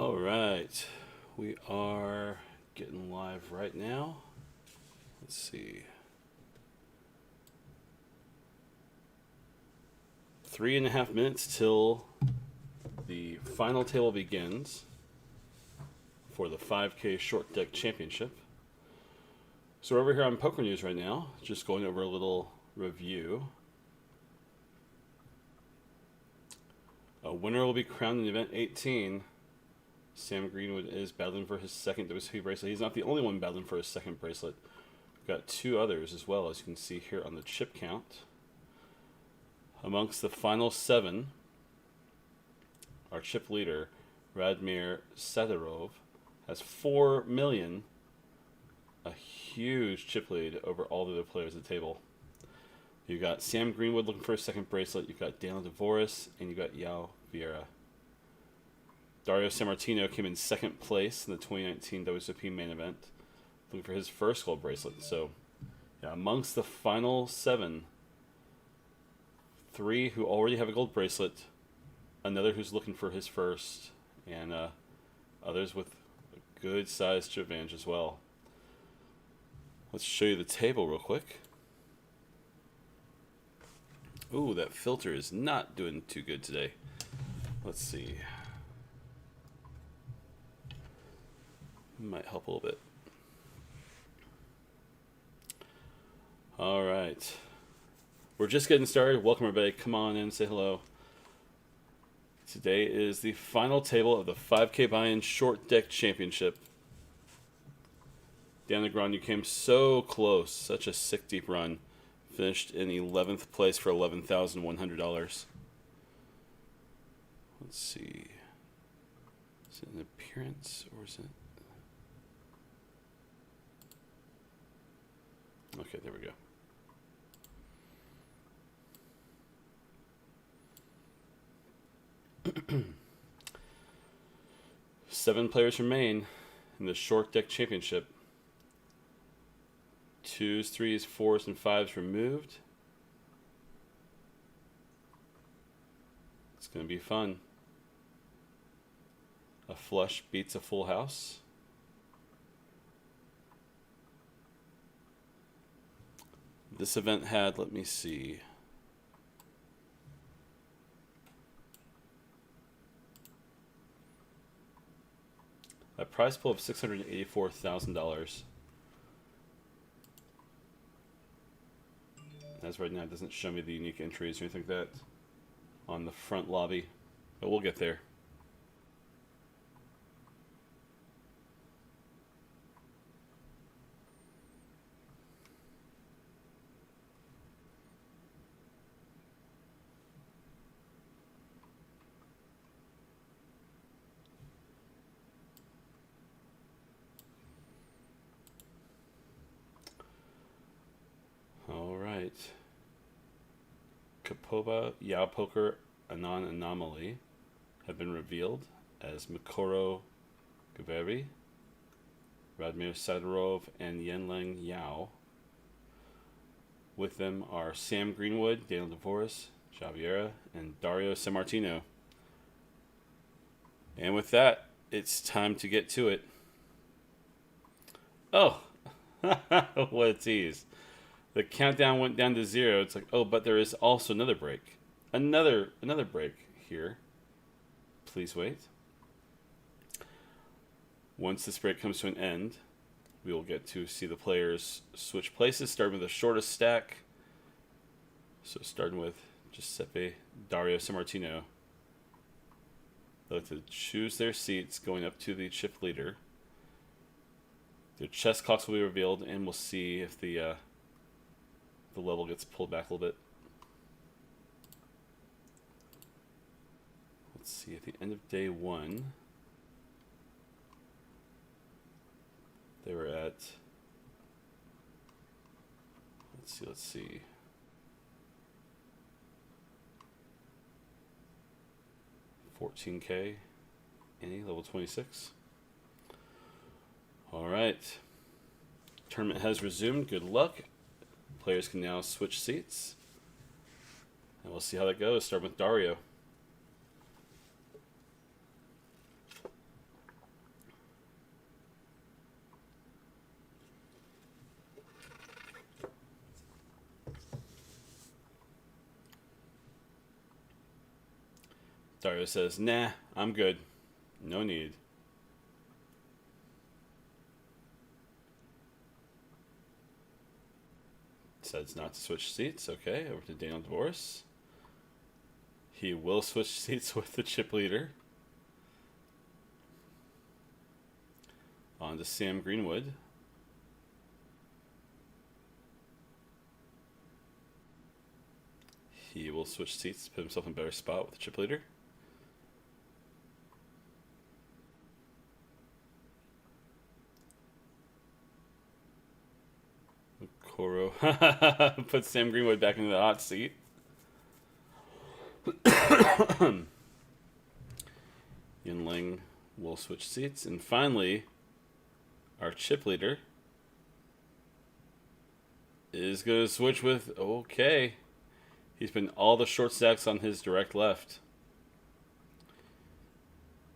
All right, we are getting live right now. Let's see. 3.5 minutes till the final table begins for the 5K Short Deck Championship. So we're over here on Poker News right now, just going over a little review. A winner will be crowned in event 18. Sam Greenwood is battling for his second WSOP bracelet. He's not the only one battling for his second bracelet. We've got two others as well, as you can see here on the chip count. Amongst the final 7, our chip leader, Radmir Sadarov, has 4 million, a huge chip lead over all the other players at the table. You've got Sam Greenwood looking for his second bracelet. You've got Dario and you've got Yao Vieira. Dario Samartino came in second place in the 2019 WSOP main event, looking for his first gold bracelet. So, yeah, amongst the final 7, 3 who already have a gold bracelet, another who's looking for his first, and others with a good sized chip advantage as well. Let's show you the table real quick. Ooh, that filter is not doing too good today. Let's see. Might help a little bit. All right. We're just getting started. Welcome everybody. Come on in, say hello. Today is the final table of the 5K Buy-In Short Deck Championship. Dan Negron, you came so close. Such a sick deep run. Finished in 11th place for $11,100. Let's see. Is it an appearance or is it? Okay, there we go. 7 players remain in the Short Deck Championship. 2s, 3s, 4s, and 5s removed. It's going to be fun. A flush beats a full house. This event had, let me see, a prize pool of $684,000. As right now, it doesn't show me the unique entries or anything like that on the front lobby, but we'll get there. GGPoker WSOP Anomaly have been revealed as Mikoro Gaveri, Radmir Sadarov, and Yenleng Yao. With them are Sam Greenwood, Daniel DeVoris, Javiera, and Dario Samartino. And with that, it's time to get to it. Oh, what a tease. The countdown went down to 0. It's like, oh, but there is also another break. Another break here. Please wait. Once this break comes to an end, we will get to see the players switch places, starting with the shortest stack. So starting with Giuseppe Dario Samartino. They'll have to choose their seats going up to the chip leader. Their chess clocks will be revealed, and we'll see if the level gets pulled back a little bit. Let's see, at the end of day 1, they were at, let's see. $14K, any level 26. All right, tournament has resumed. Good luck. Players can now switch seats, and we'll see how that goes. Start with Dario. Dario says, nah, I'm good. No need. Decides not to switch seats. Okay, over to Daniel Dvoris. He will switch seats with the chip leader. On to Sam Greenwood. He will switch seats to put himself in a better spot with the chip leader. Koro puts Sam Greenwood back into the hot seat. Yinling will switch seats. And finally, our chip leader is going to switch with, okay, he's been all the short stacks on his direct left.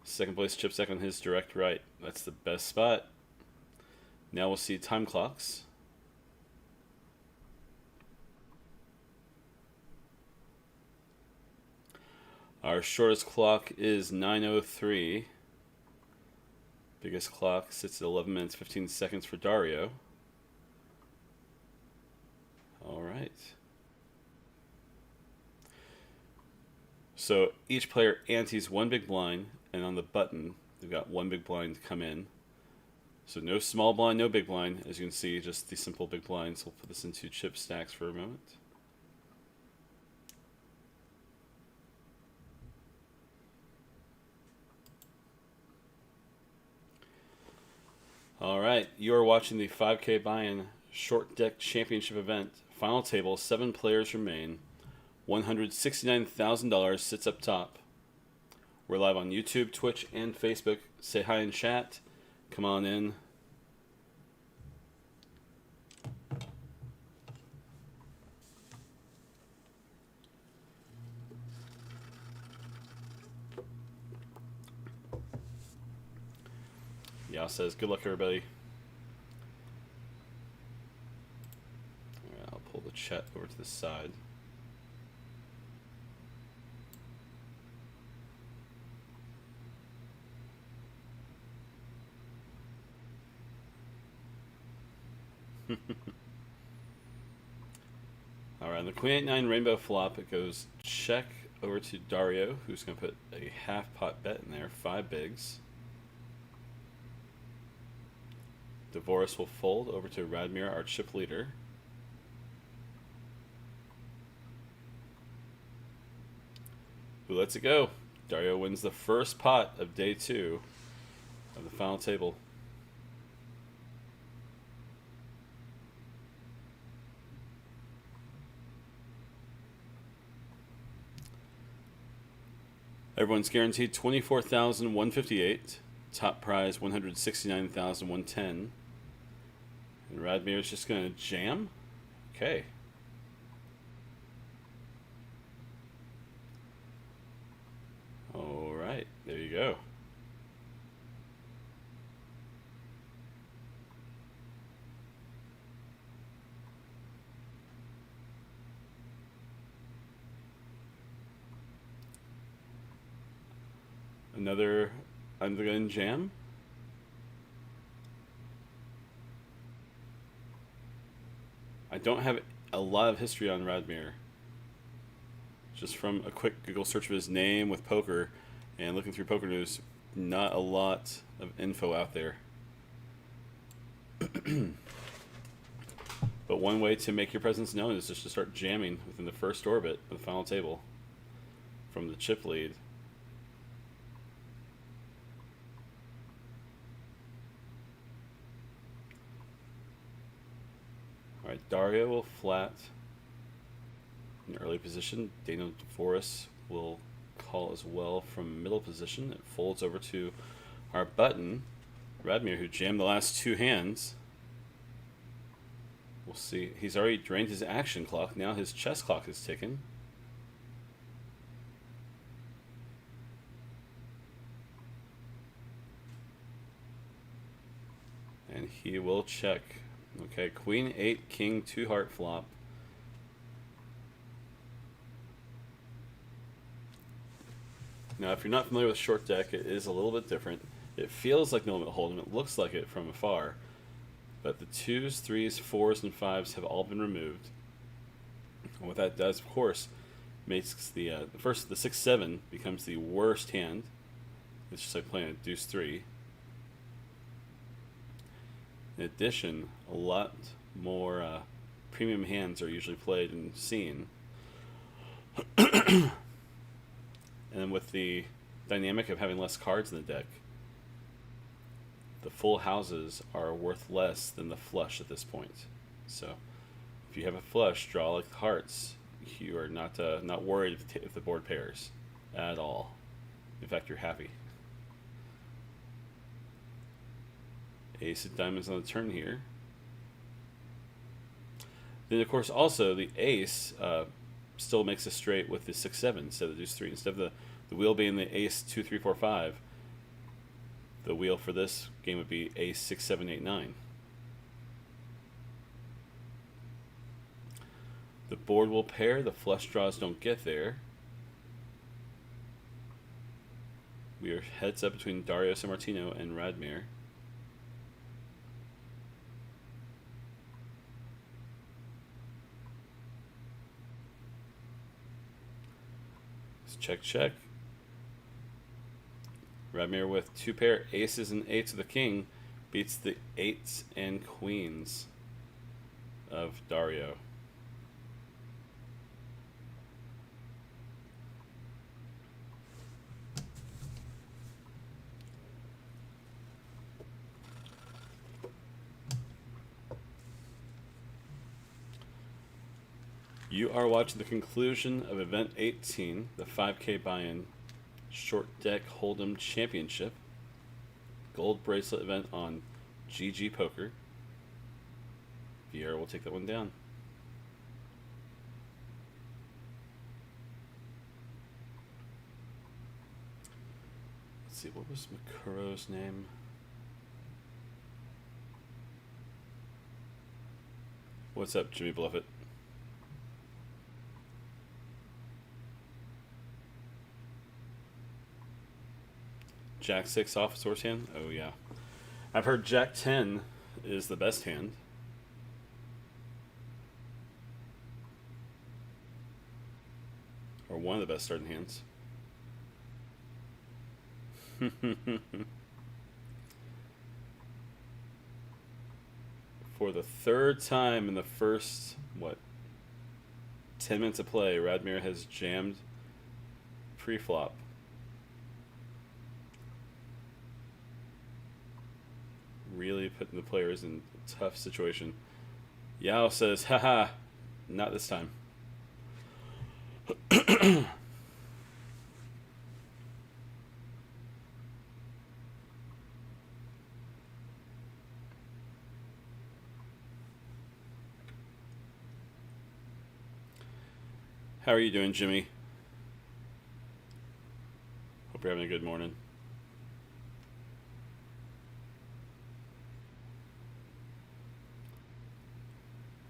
Second place chip stack on his direct right. That's the best spot. Now we'll see time clocks. Our shortest clock is 9:03. Biggest clock sits at 11 minutes 15 seconds for Dario. All right. So each player antes one big blind, and on the button, they've got one big blind to come in. So no small blind, no big blind. As you can see, just the simple big blinds. We'll put this into chip stacks for a moment. All right, you are watching the 5K buy-in short deck championship event. Final table, 7 players remain. $169,000 sits up top. We're live on YouTube, Twitch, and Facebook. Say hi in chat. Come on in. Yao says, good luck, everybody. All right, I'll pull the chat over to the side. All right, on the Queen 8-9 Rainbow flop, it goes check over to Dario, who's going to put a half pot bet in there, 5 bigs. Dvoris will fold over to Radmir, our chip leader. Who lets it go? Dario wins the first pot of day 2 of the final table. Everyone's guaranteed $24,158. Top prize $169,110. And Radmir is just going to jam? Okay. All right, there you go. Another undergun jam. I don't have a lot of history on Radmir. Just from a quick Google search of his name with poker and looking through Poker News, not a lot of info out there. But one way to make your presence known is just to start jamming within the first orbit of the final table from the chip lead. Alright, Dario will flat in early position. Daniel Dvoris will call as well from middle position. It folds over to our button, Radmir, who jammed the last 2 hands. We'll see. He's already drained his action clock. Now his chess clock is ticking. And he will check. Okay, Queen 8, King 2 heart flop. Now, if you're not familiar with short deck, it is a little bit different. It feels like no limit hold'em. It looks like it from afar, but the 2s, 3s, 4s, and 5s have all been removed. And what that does, of course, makes the 6-7 becomes the worst hand. It's just like playing a deuce 3. In addition, a lot more premium hands are usually played and seen. And then with the dynamic of having less cards in the deck, the full houses are worth less than the flush at this point. So if you have a flush, draw like hearts, you are not worried if the board pairs at all. In fact, you're happy. Ace of diamonds on the turn here. Then, of course, also the ace still makes a straight with the 6-7 instead of the deuce 3. Instead of the wheel being the ace 2, 3, 4, 5, the wheel for this game would be ace 6, 7, 8, 9. The board will pair. The flush draws don't get there. We are heads up between Dario, Samartino, and Radmir. Check, check. Radmir with 2 pair aces and 8s of the king beats the 8s and queens of Dario. You are watching the conclusion of Event 18, the 5K buy-in Short Deck Hold'em Championship Gold Bracelet event on GGPoker. Vieira will take that one down. Let's see, what was Makuro's name? What's up, Jimmy Bluffett? Jack 6 off source hand? Oh yeah. I've heard Jack 10 is the best hand. Or one of the best starting hands. For the third time in the first, 10 minutes of play, Radmir has jammed pre-flop. Really putting the players in a tough situation. Yao says, haha, not this time. How are you doing, Jimmy? Hope you're having a good morning.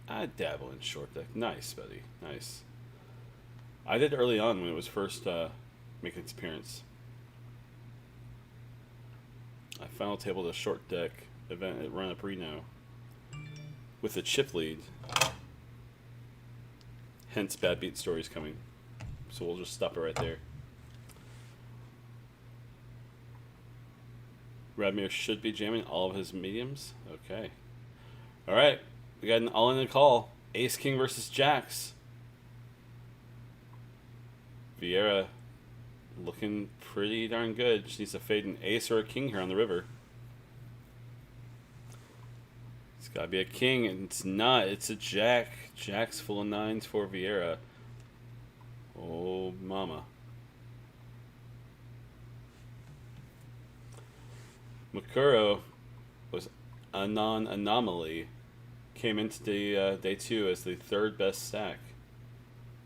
I dabble in short deck. Nice, buddy. Nice. I did early on when it was first making its appearance. I final tabled a short deck event at Run Up Reno with a chip lead. Hence, bad beat stories coming. So we'll just stop it right there. Radmir should be jamming all of his mediums. Okay. All right. We got an all-in call. Ace King versus Jacks. Vieira looking pretty darn good. Just needs to fade an ace or a king here on the river. It's got to be a king, and it's not. It's a jack. Jack's full of 9s for Vieira. Oh, mama. Makuro was a non-anomaly. Came into the day 2 as the 3rd best stack,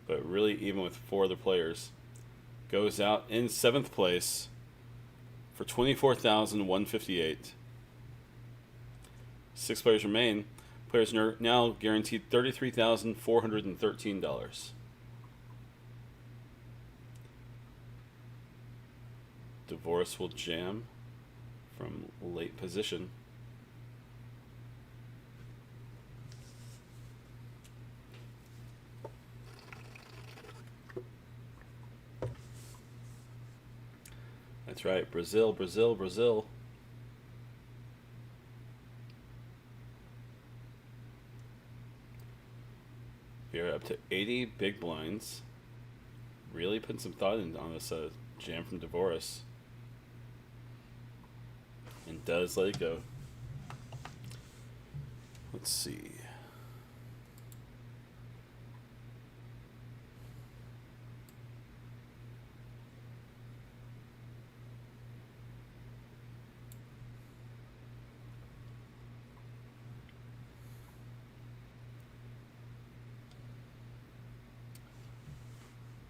but really even with 4 other players. Goes out in 7th place for $24,158. 6 players remain. Players are now guaranteed $33,413. Divorce will jam from late position. That's right, Brazil, Brazil, Brazil. We're up to 80 big blinds. Really putting some thought in on this jam from Divorce. And does let it go. Let's see.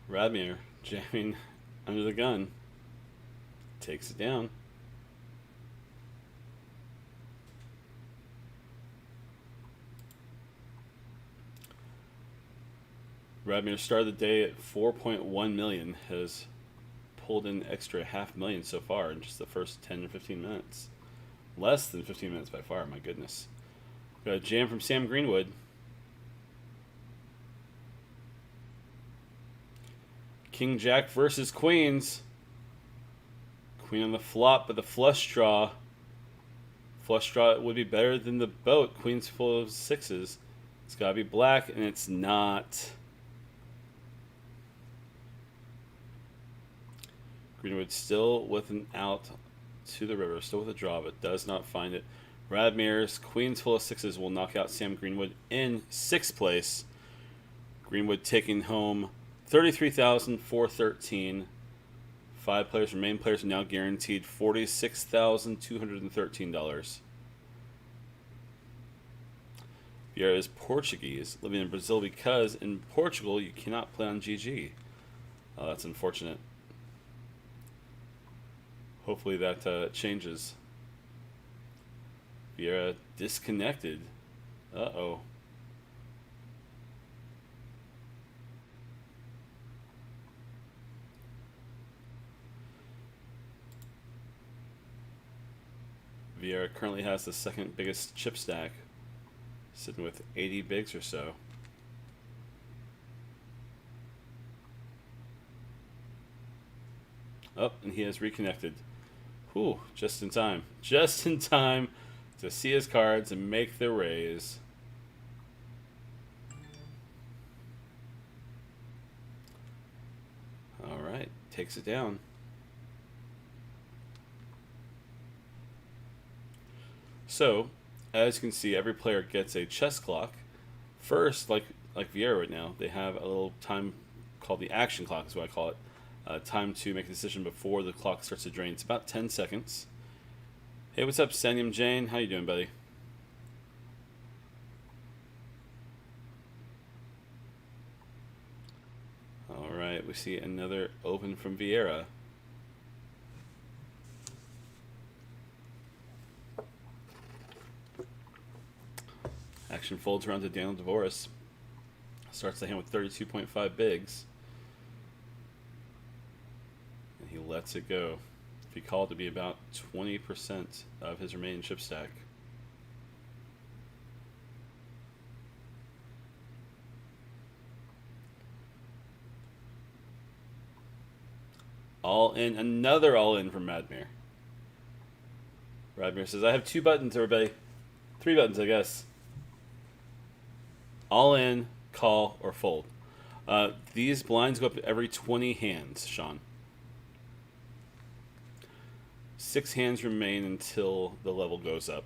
Radmir jamming under the gun. Takes it down. Radmir started the day at 4.1 million, has pulled in extra $500,000 so far in just the first 10 or 15 minutes. Less than 15 minutes by far, my goodness. Got a jam from Sam Greenwood. King Jack versus Queens. Queen on the flop, but the flush draw. Flush draw would be better than the boat. Queen's full of sixes. It's got to be black, and it's not. Greenwood still with an out to the river, still with a draw, but does not find it. Radmir's Queens full of sixes will knock out Sam Greenwood in 6th place. Greenwood taking home $33,413. 5 players remain. Players are now guaranteed $46,213. Vieira is Portuguese, living in Brazil because in Portugal you cannot play on GG. That's unfortunate. Hopefully that changes. Vieira disconnected. Uh-oh. Vieira currently has the second biggest chip stack, sitting with 80 bigs or so. Oh, and he has reconnected. Whew, just in time. Just in time to see his cards and make the raise. All right, takes it down. So, as you can see, every player gets a chess clock. First, like Vieira right now, they have a little time called the action clock, is what I call it. Time to make a decision before the clock starts to drain. It's about 10 seconds. Hey, what's up, Sanyam Jane? How you doing, buddy? All right, we see another open from Vieira. Action folds around to Daniel Divorce. Starts the hand with 32.5 bigs. And he lets it go. If he called to be about 20% of his remaining chip stack. All in, another all in from Radmir. Radmir says, I have 2 buttons, everybody. 3 buttons, I guess. All in, call, or fold. These blinds go up every 20 hands, Sean. 6 hands remain until the level goes up.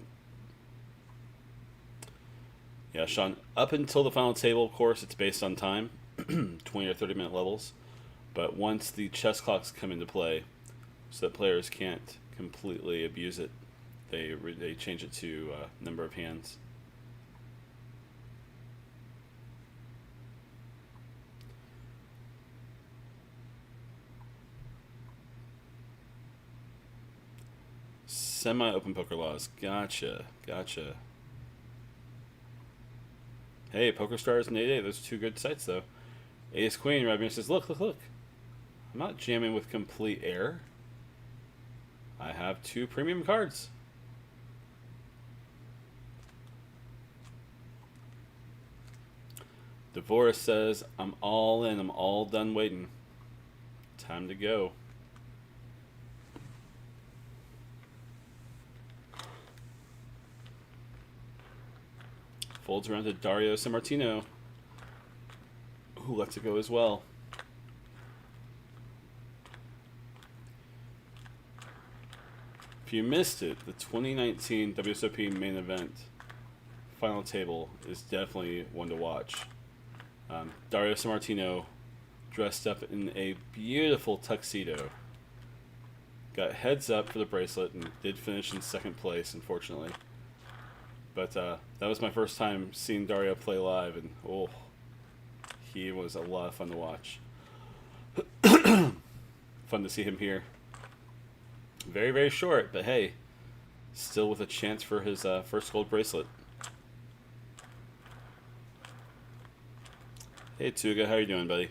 Yeah, Sean, up until the final table, of course, it's based on time, 20 or 30 minute levels. But once the chess clocks come into play, so that players can't completely abuse it, they change it to number of hands. Semi-open poker laws. Gotcha. Hey, PokerStars and 8A. Those are 2 good sites, though. Ace Queen. Radmir says, look. I'm not jamming with complete air. I have 2 premium cards. Devorah says, I'm all in. I'm all done waiting. Time to go. Folds around to Dario Samartino, who lets it go as well. If you missed it, the 2019 WSOP main event final table is definitely one to watch. Dario Samartino dressed up in a beautiful tuxedo. Got heads up for the bracelet and did finish in second place, unfortunately. But that was my first time seeing Dario play live, and oh, he was a lot of fun to watch. Fun to see him here. Very, very short, but hey, still with a chance for his first gold bracelet. Hey Tuga, how you doing, buddy?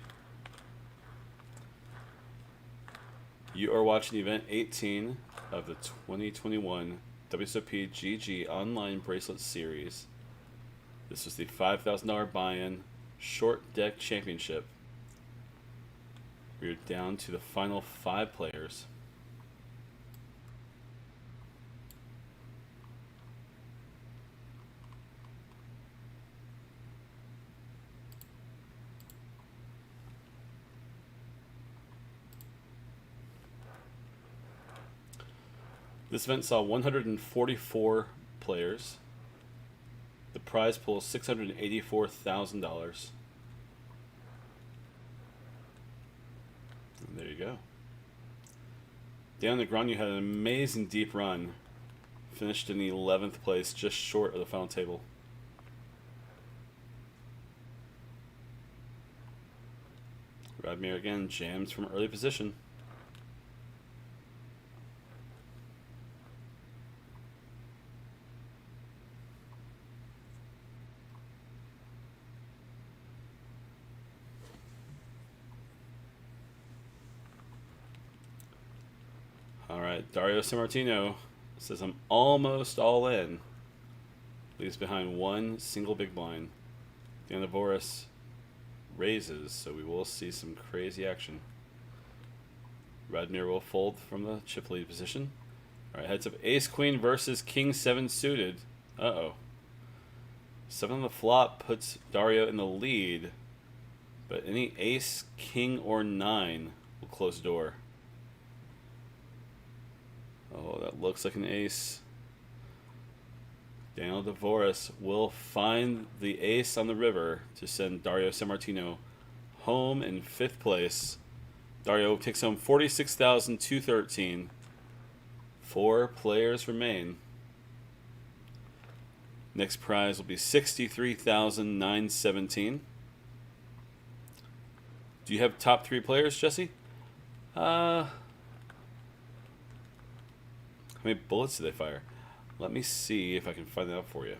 You are watching event 18 of the 2021 WSOP GG Online Bracelet Series. This was the $5,000 buy-in Short Deck Championship. We're down to the final 5 players. This event saw 144 players. The prize pool is $684,000. And there you go. Dan Negreanu had an amazing deep run. Finished in the 11th place, just short of the final table. Radmir again jams from early position. Alright, Dario Samartino says I'm almost all in. Leaves behind one single big blind. Dan Devorah raises, so we will see some crazy action. Radmir will fold from the chip lead position. Alright, heads up Ace Queen versus King 7 suited. Uh-oh. 7 on the flop puts Dario in the lead, but any Ace, King, or 9 will close the door. Oh, that looks like an ace. Daniel Devorah will find the ace on the river to send Dario Samartino home in 5th place. Dario takes home $46,213. 4 players remain. Next prize will be $63,917. Do you have top 3 players, Jesse? How many bullets do they fire? Let me see if I can find that out for you.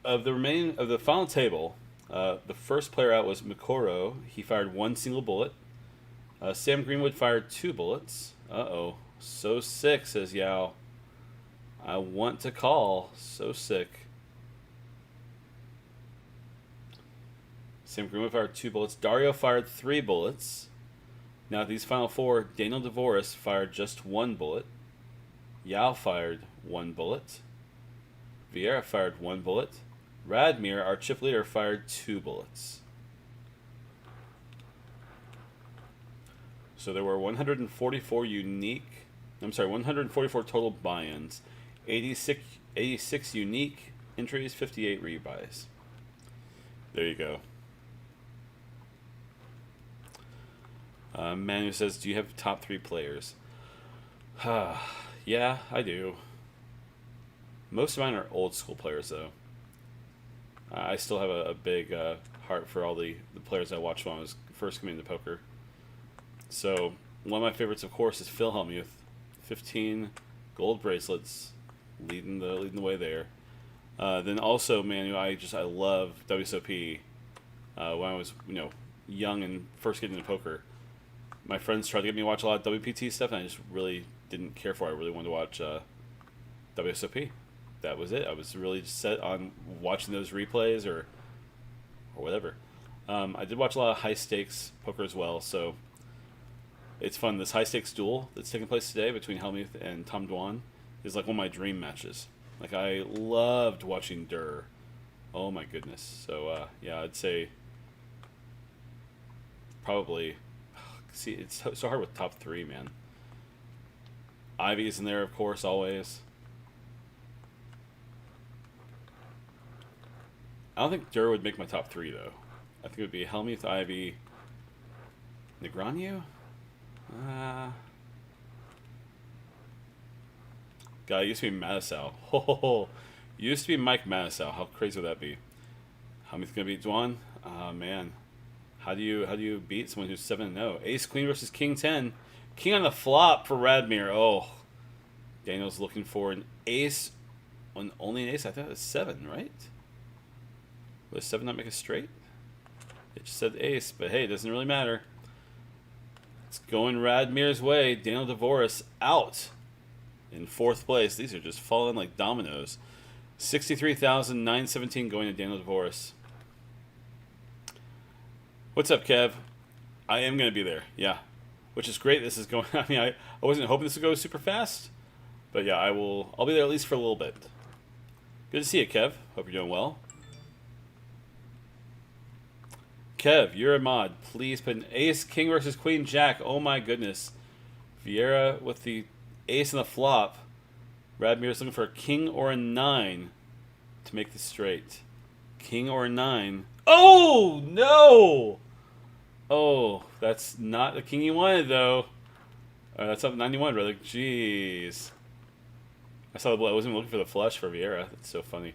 Of the final table, the first player out was Mikoro. He fired 1 single bullet. Sam Greenwood fired 2 bullets. Uh-oh. So sick, says Yao. I want to call. So sick. Sam Greenwood fired 2 bullets. Dario fired 3 bullets. Now, these final 4, Daniel Devorah fired just 1 bullet. Yao fired 1 bullet. Vieira fired 1 bullet. Radmir, our chip leader, fired 2 bullets. So there were 144 144 total buy-ins. 86 unique entries, 58 rebuys. There you go. Manu says, do you have top 3 players? Yeah, I do. Most of mine are old school players, though. I still have a big heart for all the players I watched when I was first coming into poker. So, one of my favorites, of course, is Phil Hellmuth. 15 gold bracelets, leading the way there. Then also, Manu, I love WSOP. when I was, young and first getting into poker. My friends tried to get me to watch a lot of WPT stuff, and I just really didn't care for it. I really wanted to watch WSOP. That was it. I was really just set on watching those replays or whatever. I did watch a lot of high stakes poker as well, so it's fun. This high stakes duel that's taking place today between Helmuth and Tom Dwan is like one of my dream matches. Like, I loved watching Durr. Oh my goodness. So yeah, I'd say probably. See, it's so hard with top 3, man. Ivy's in there, of course, always. I don't think Durr would make my top 3, though. I think it would be Helmuth, Ivy, Negreanu? God, it used to be Mattisau. Ho. Used to be Mike Mattisau. How crazy would that be? Helmuth gonna beat Dwan? Man. How do you beat someone who's 7-0? Ace Queen versus King 10. King on the flop for Radmir. Oh. Daniel's looking for an ace. Only an ace? I thought it was 7, right? Would 7 not make a straight? It just said ace, but hey, it doesn't really matter. It's going Radmir's way. Daniel DeVoris out in 4th place. These are just falling like dominoes. 63,917 going to Daniel DeVoris. What's up, Kev? I am going to be there, yeah. Which is great. This is going... I mean, I wasn't hoping this would go super fast. But yeah, I'll be there at least for a little bit. Good to see you, Kev. Hope you're doing well. Kev, you're a mod. Please put an ace, king versus queen, jack. Oh my goodness. Vieira with the ace and the flop. Radmir's looking for a king or a 9 to make this straight. King or a 9. Oh, no! Oh, that's not the king you wanted, though. That's up 91, brother. Jeez. I saw the blow. I wasn't looking for the flush for Vieira. That's so funny.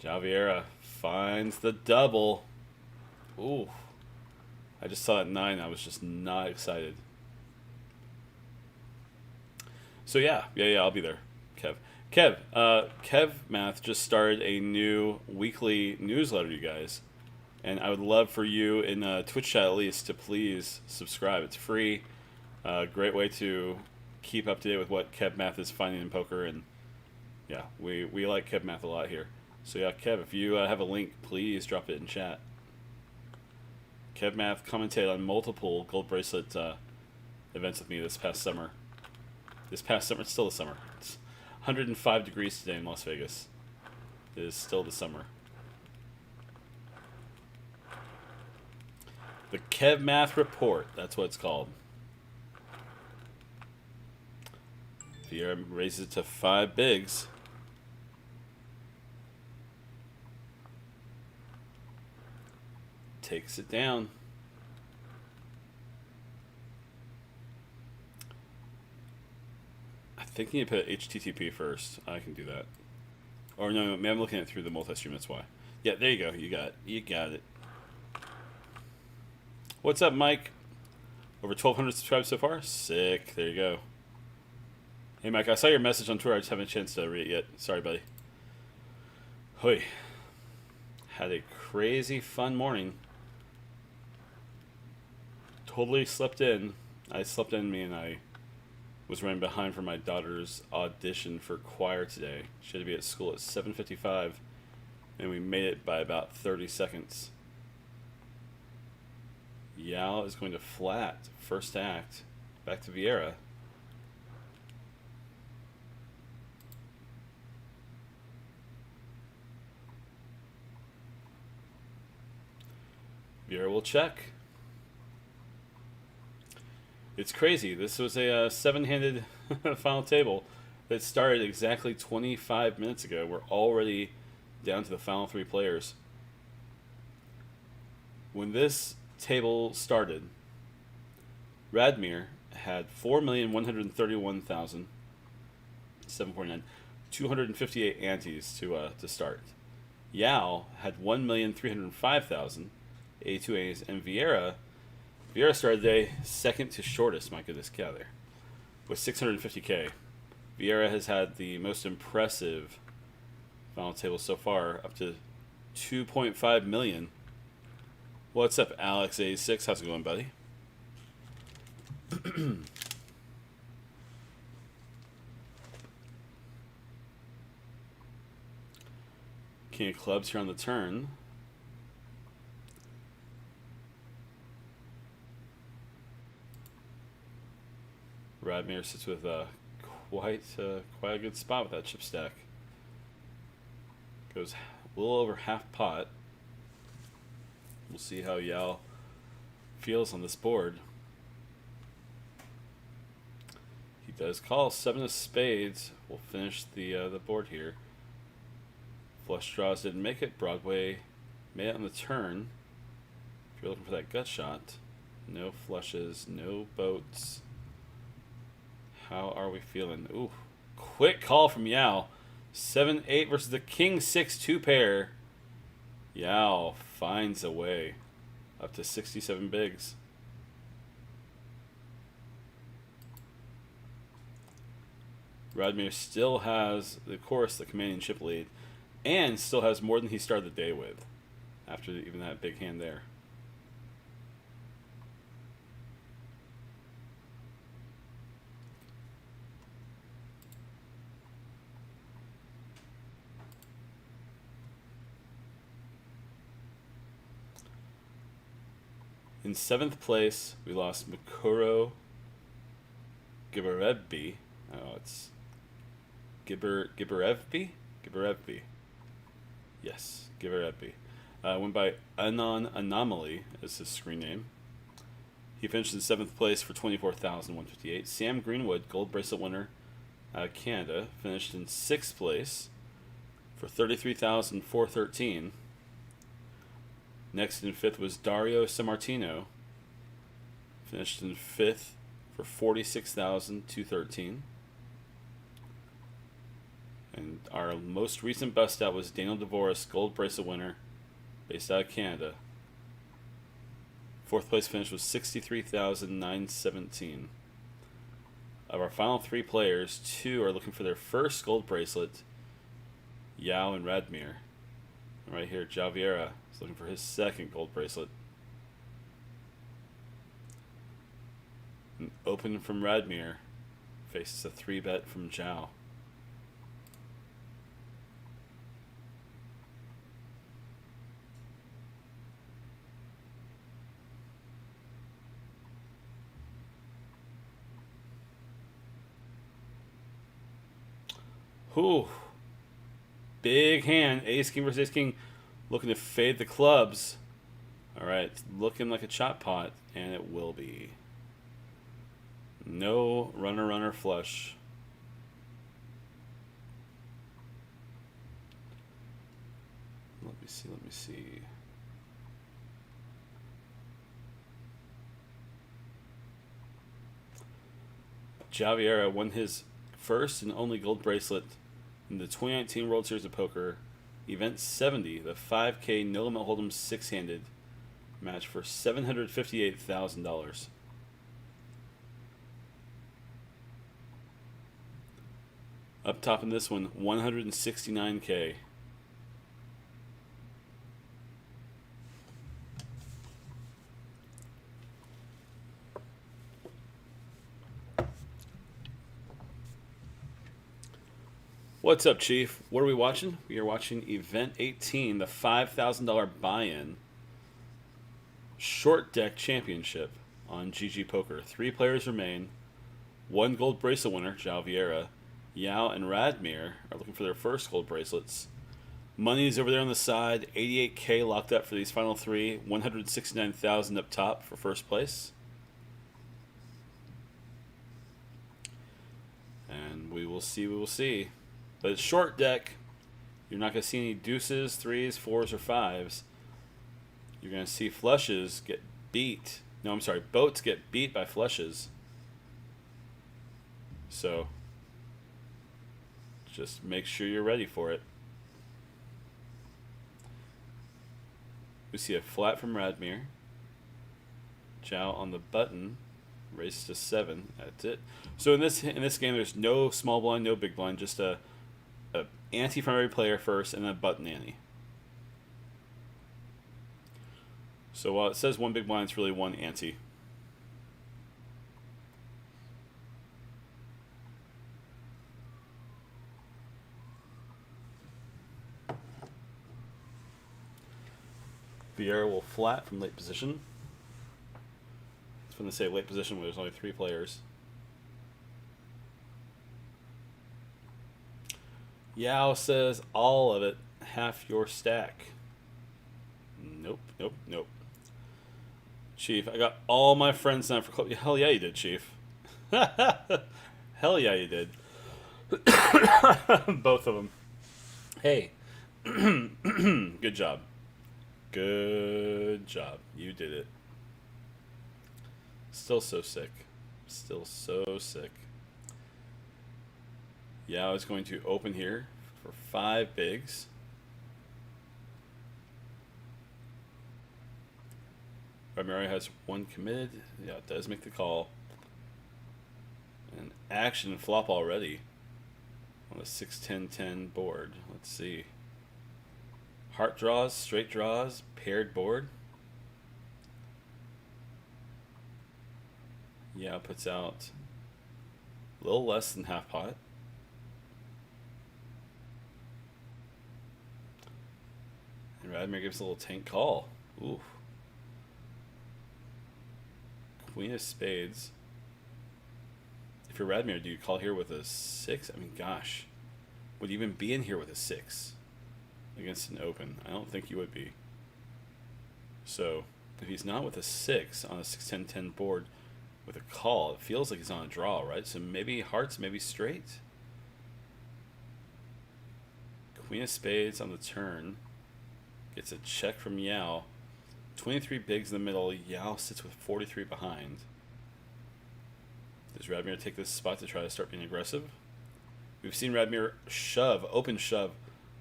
João Vieira finds the double. Ooh. I just saw that 9. I was just not excited. So yeah, I'll be there, Kev. Kev Math just started a new weekly newsletter, you guys. And I would love for you in Twitch chat at least to please subscribe. It's free. Great way to keep up to date with what Kev Math is finding in poker. And yeah, we like Kev Math a lot here. So yeah, Kev, if you have a link, please drop it in chat. Kev Math commentated on multiple gold bracelet events with me this past summer. It's still the summer. It's 105 degrees today in Las Vegas. It is still the summer. The Kev Math Report, that's what it's called. Vieira raises it to 5 bigs. Takes it down. I think you need to put HTTP first. I can do that. Or no, I'm looking at it through the multi-stream, that's why. Yeah, there you go. You got it. What's up, Mike? Over 1,200 subscribers so far? Sick. There you go. Hey, Mike, I saw your message on Twitter. I just haven't had a chance to read it yet. Sorry, buddy. Hoi. Had a crazy fun morning. Totally slept in. I slept in me and I was running behind for my daughter's audition for choir today. She had to be at school at 7:55 and we made it by about 30 seconds. Yao is going to flat. First act. Back to Vieira. Vieira will check. It's crazy. This was a 7-handed final table that started exactly 25 minutes ago. We're already down to the final 3 players. When this table started, Radmir had 4,131,749, 258 antes to start. Yao had 1,305,000, 82 antes, and Vieira started today second to shortest. My goodness, get out of there. With 650k. Vieira has had the most impressive final table so far, up to 2.5 million. What's up, Alex86? How's it going, buddy? King of clubs here on the turn. Radmir sits with quite a good spot with that chip stack. Goes a little over half pot. We'll see how Yao feels on this board. He does call 7 of spades. We'll finish the board here. Flush draws didn't make it. Broadway made it on the turn. If you're looking for that gut shot. No flushes, no boats. How are we feeling? Ooh, quick call from Yao. 7-8 versus the King 6-2 pair. Yao finds a way up to 67 bigs. Radmir still has, of course, the commanding chip lead, and still has more than he started the day with after even that big hand there. In 7th place, we lost Mikuro Giberevbi. Oh, it's Giberevbi? Giberevbi. Yes, Giberevbi. Went by Anon Anomaly as his screen name. He finished in 7th place for $24,158. Sam Greenwood, gold bracelet winner out of Canada, finished in 6th place for $33,413. Next in 5th was Dario Samartino. Finished in 5th for $46,213. And our most recent bust out was Daniel DeVoris, gold bracelet winner, based out of Canada. 4th place finish was $63,917. Of our final 3 players, 2 are looking for their first gold bracelet, Yao and Radmir. And right here, Javiera is looking for his second gold bracelet. An open from Radmir faces a 3-bet from Zhao. Whew. Big hand. Ace King versus Ace King, looking to fade the clubs. Alright, looking like a chop pot, and it will be. No runner flush. Let me see. Javiera won his first and only gold bracelet in the 2019 World Series of Poker, Event 70, the 5K No Limit Hold'em 6-handed match for $758,000. Up top in this one, $169K. What's up, Chief? What are we watching? We are watching Event 18, the $5,000 buy-in short deck championship on GGPoker. 3 players remain. 1 gold bracelet winner, Javiera. Yao and Radmir are looking for their first gold bracelets. Money's over there on the side. $88K locked up for these final 3. $169,000 up top for first place. And we will see. But it's short deck. You're not going to see any deuces, 3s, 4s, or 5s. You're going to see flushes get beat. No, I'm sorry, boats get beat by flushes. So just make sure you're ready for it. We see a flat from Radmir. Zhao on the button. Race to 7. That's it. So in this game, there's no small blind, no big blind, just a ante from every player first, and then a button ante. So while it says one big blind, it's really one ante. Vieira will flat from late position. It's going to say late position where there's only 3 players. Yao says all of it, half your stack. Nope, nope, nope. Chief, I got all my friends down for club. Hell yeah, you did, Chief. Hell yeah, you did. Both of them. Hey, good job. Good job. You did it. Still so sick. Still so sick. Yao is going to open here for 5 bigs. Radmir has 1 committed. Yeah, it does make the call. And action flop already on the 6-10-10 board. Let's see. Heart draws, straight draws, paired board. Yeah, puts out a little less than half pot. And Radmir gives a little tank call. Ooh. Queen of spades. If you're Radmir, do you call here with a 6? I mean, gosh. Would you even be in here with a 6 against an open? I don't think you would be. So, if he's not with a 6 on a 6-10-10 board with a call, it feels like he's on a draw, right? So maybe hearts, maybe straight. Queen of spades on the turn. Gets a check from Yao. 23 bigs in the middle. Yao sits with 43 behind. Does Radmir take this spot to try to start being aggressive? We've seen Radmir shove, open shove,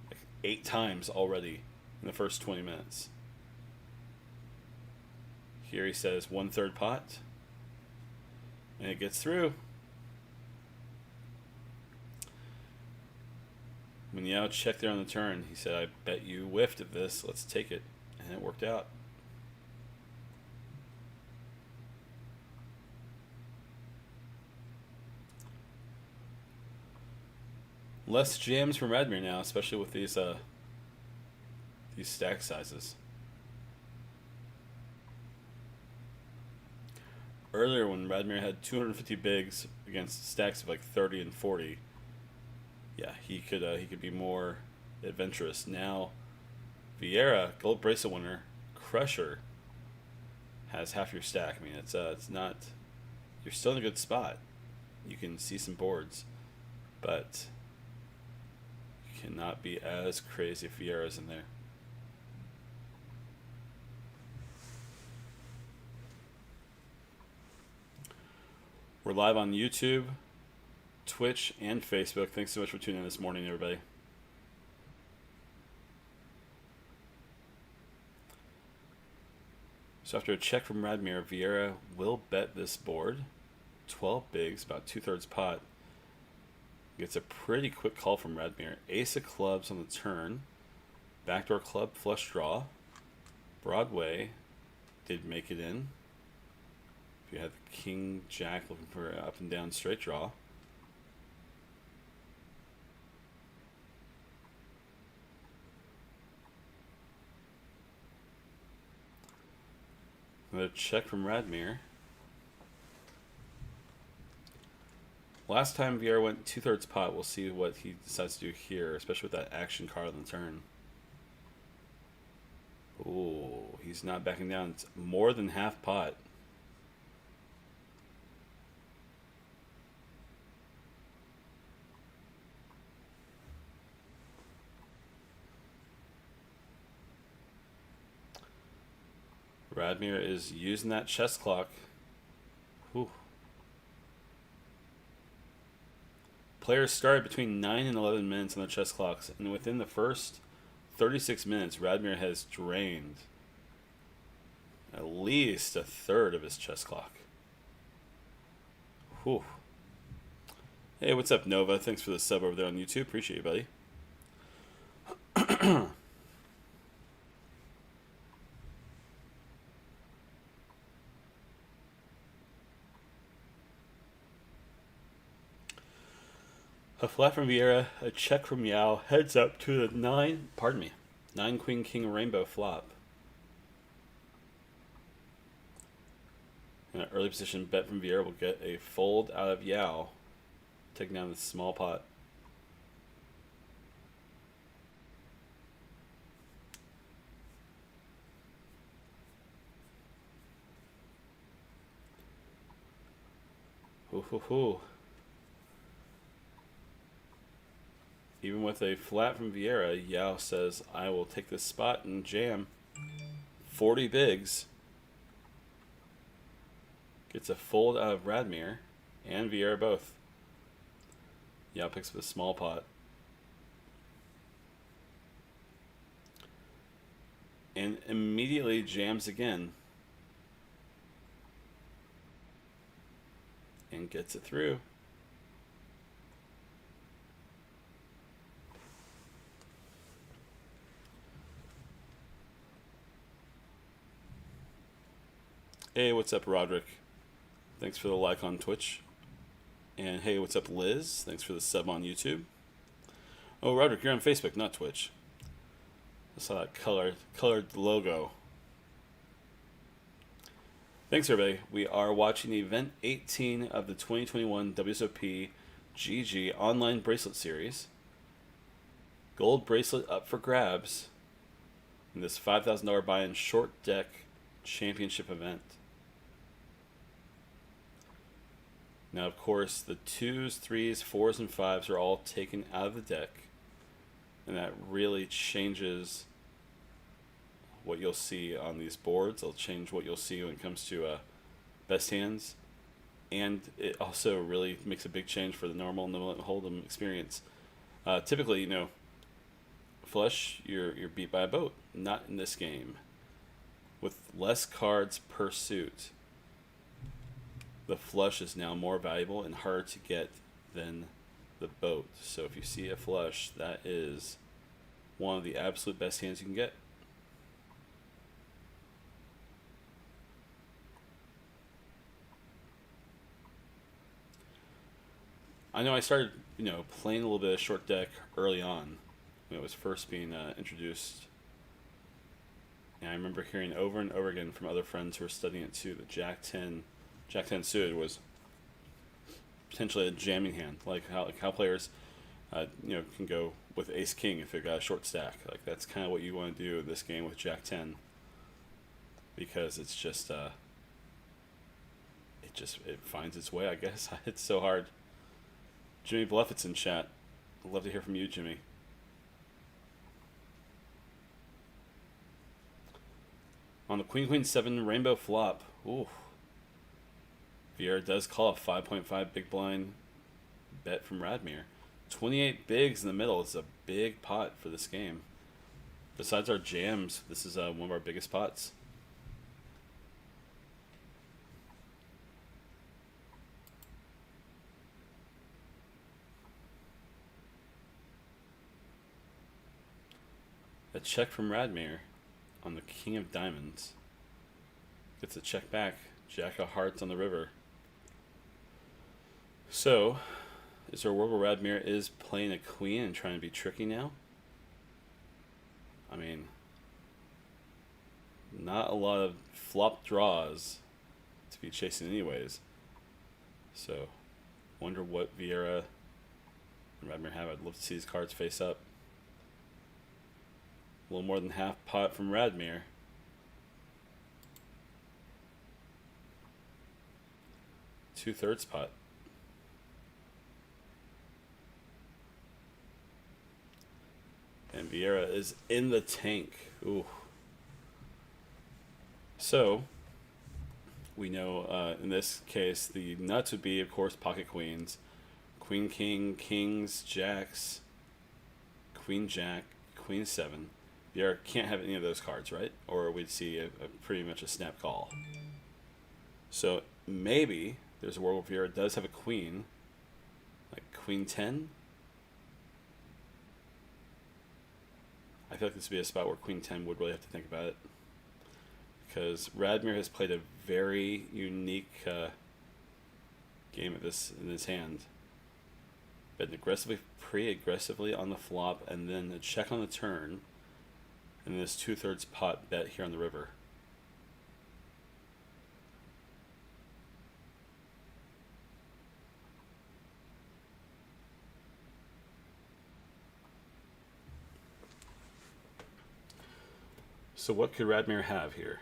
like 8 times already in the first 20 minutes. Here he says 1/3 pot. And it gets through. When Yao checked there on the turn, he said, I bet you whiffed at this. Let's take it. And it worked out. Less jams from Radmir now, especially with these stack sizes. Earlier, when Radmir had 250 bigs against stacks of like 30 and 40, yeah, he could be more adventurous. Now, Vieira, gold bracelet winner, crusher, has half your stack. I mean, it's not. You're still in a good spot. You can see some boards, but you cannot be as crazy if Vieira's in there. We're live on YouTube, Twitch, and Facebook. Thanks so much for tuning in this morning, everybody. So after a check from Radmir, Vieira will bet this board. 12 bigs, about 2/3 pot. Gets a pretty quick call from Radmir. Ace of clubs on the turn. Backdoor club, flush draw. Broadway did make it in. You have king, jack looking for an up and down straight draw. Another check from Radmir. Last time Vieira went 2/3 pot, we'll see what he decides to do here, especially with that action card on the turn. Ooh, he's not backing down. It's more than half pot. Radmir is using that chess clock. Whew. Players start between 9 and 11 minutes on the chess clocks, and within the first 36 minutes, Radmir has drained at least a third of his chess clock. Whew. Hey, what's up, Nova? Thanks for the sub over there on YouTube. Appreciate you, buddy. A flat from Vieira, a check from Yao, heads up to the 9 Queen King Rainbow flop. And an early position bet from Vieira will get a fold out of Yao, taking down the small pot. Ooh, hoo, hoo. Even with a flat from Vieira, Yao says, I will take this spot and jam. 40 bigs. Gets a fold out of Radmir and Vieira both. Yao picks up a small pot. And immediately jams again. And gets it through. Hey, what's up, Roderick? Thanks for the like on Twitch. And hey, what's up, Liz? Thanks for the sub on YouTube. Oh, Roderick, you're on Facebook, not Twitch. I saw that colored logo. Thanks, everybody. We are watching event 18 of the 2021 WSOP GG online bracelet series. Gold bracelet up for grabs in this $5,000 buy-in short deck championship event. Now, of course, the 2s, 3s, 4s, and 5s are all taken out of the deck, and that really changes what you'll see on these boards. It'll change what you'll see when it comes to best hands, and it also really makes a big change for the normal no limit hold'em experience. Typically, flush, you're beat by a boat. Not in this game. With less cards per suit, the flush is now more valuable and harder to get than the boat. So if you see a flush, that is one of the absolute best hands you can get. I know I started, playing a little bit of short deck early on when it was first being introduced. And I remember hearing over and over again from other friends who were studying it too that Jack 10 suited was potentially a jamming hand, like how players, can go with Ace King if they've got a short stack. Like that's kind of what you want to do in this game with Jack 10, because it's just it finds its way. I guess it's so hard. Jimmy Bluffett's in chat. I'd love to hear from you, Jimmy. On the Queen 7 Rainbow flop, ooh. Vieira does call a 5.5 big blind bet from Radmir. 28 bigs in the middle. It's a big pot for this game. Besides our jams, this is one of our biggest pots. A check from Radmir on the King of Diamonds. Gets a check back. Jack of Hearts on the river. So, is there a world where Radmir is playing a queen and trying to be tricky now? I mean, not a lot of flop draws to be chasing anyways. So, wonder what Vieira and Radmir have. I'd love to see these cards face up. A little more than half pot from Radmir. Two-thirds pot. And Vieira is in the tank. Ooh. So, we know in this case the nuts would be, of course, pocket queens. Queen, king, kings, jacks, queen, jack, queen 7. Vieira can't have any of those cards, right? Or we'd see a pretty much a snap call. So, maybe there's a world where Vieira does have a queen, like queen 10. I feel like this would be a spot where queen 10 would really have to think about it, because Radmir has played a very unique game in this hand. betting aggressively, pretty aggressively on the flop, and then a check on the turn, and this 2/3 pot bet here on the river. So what could Radmir have here?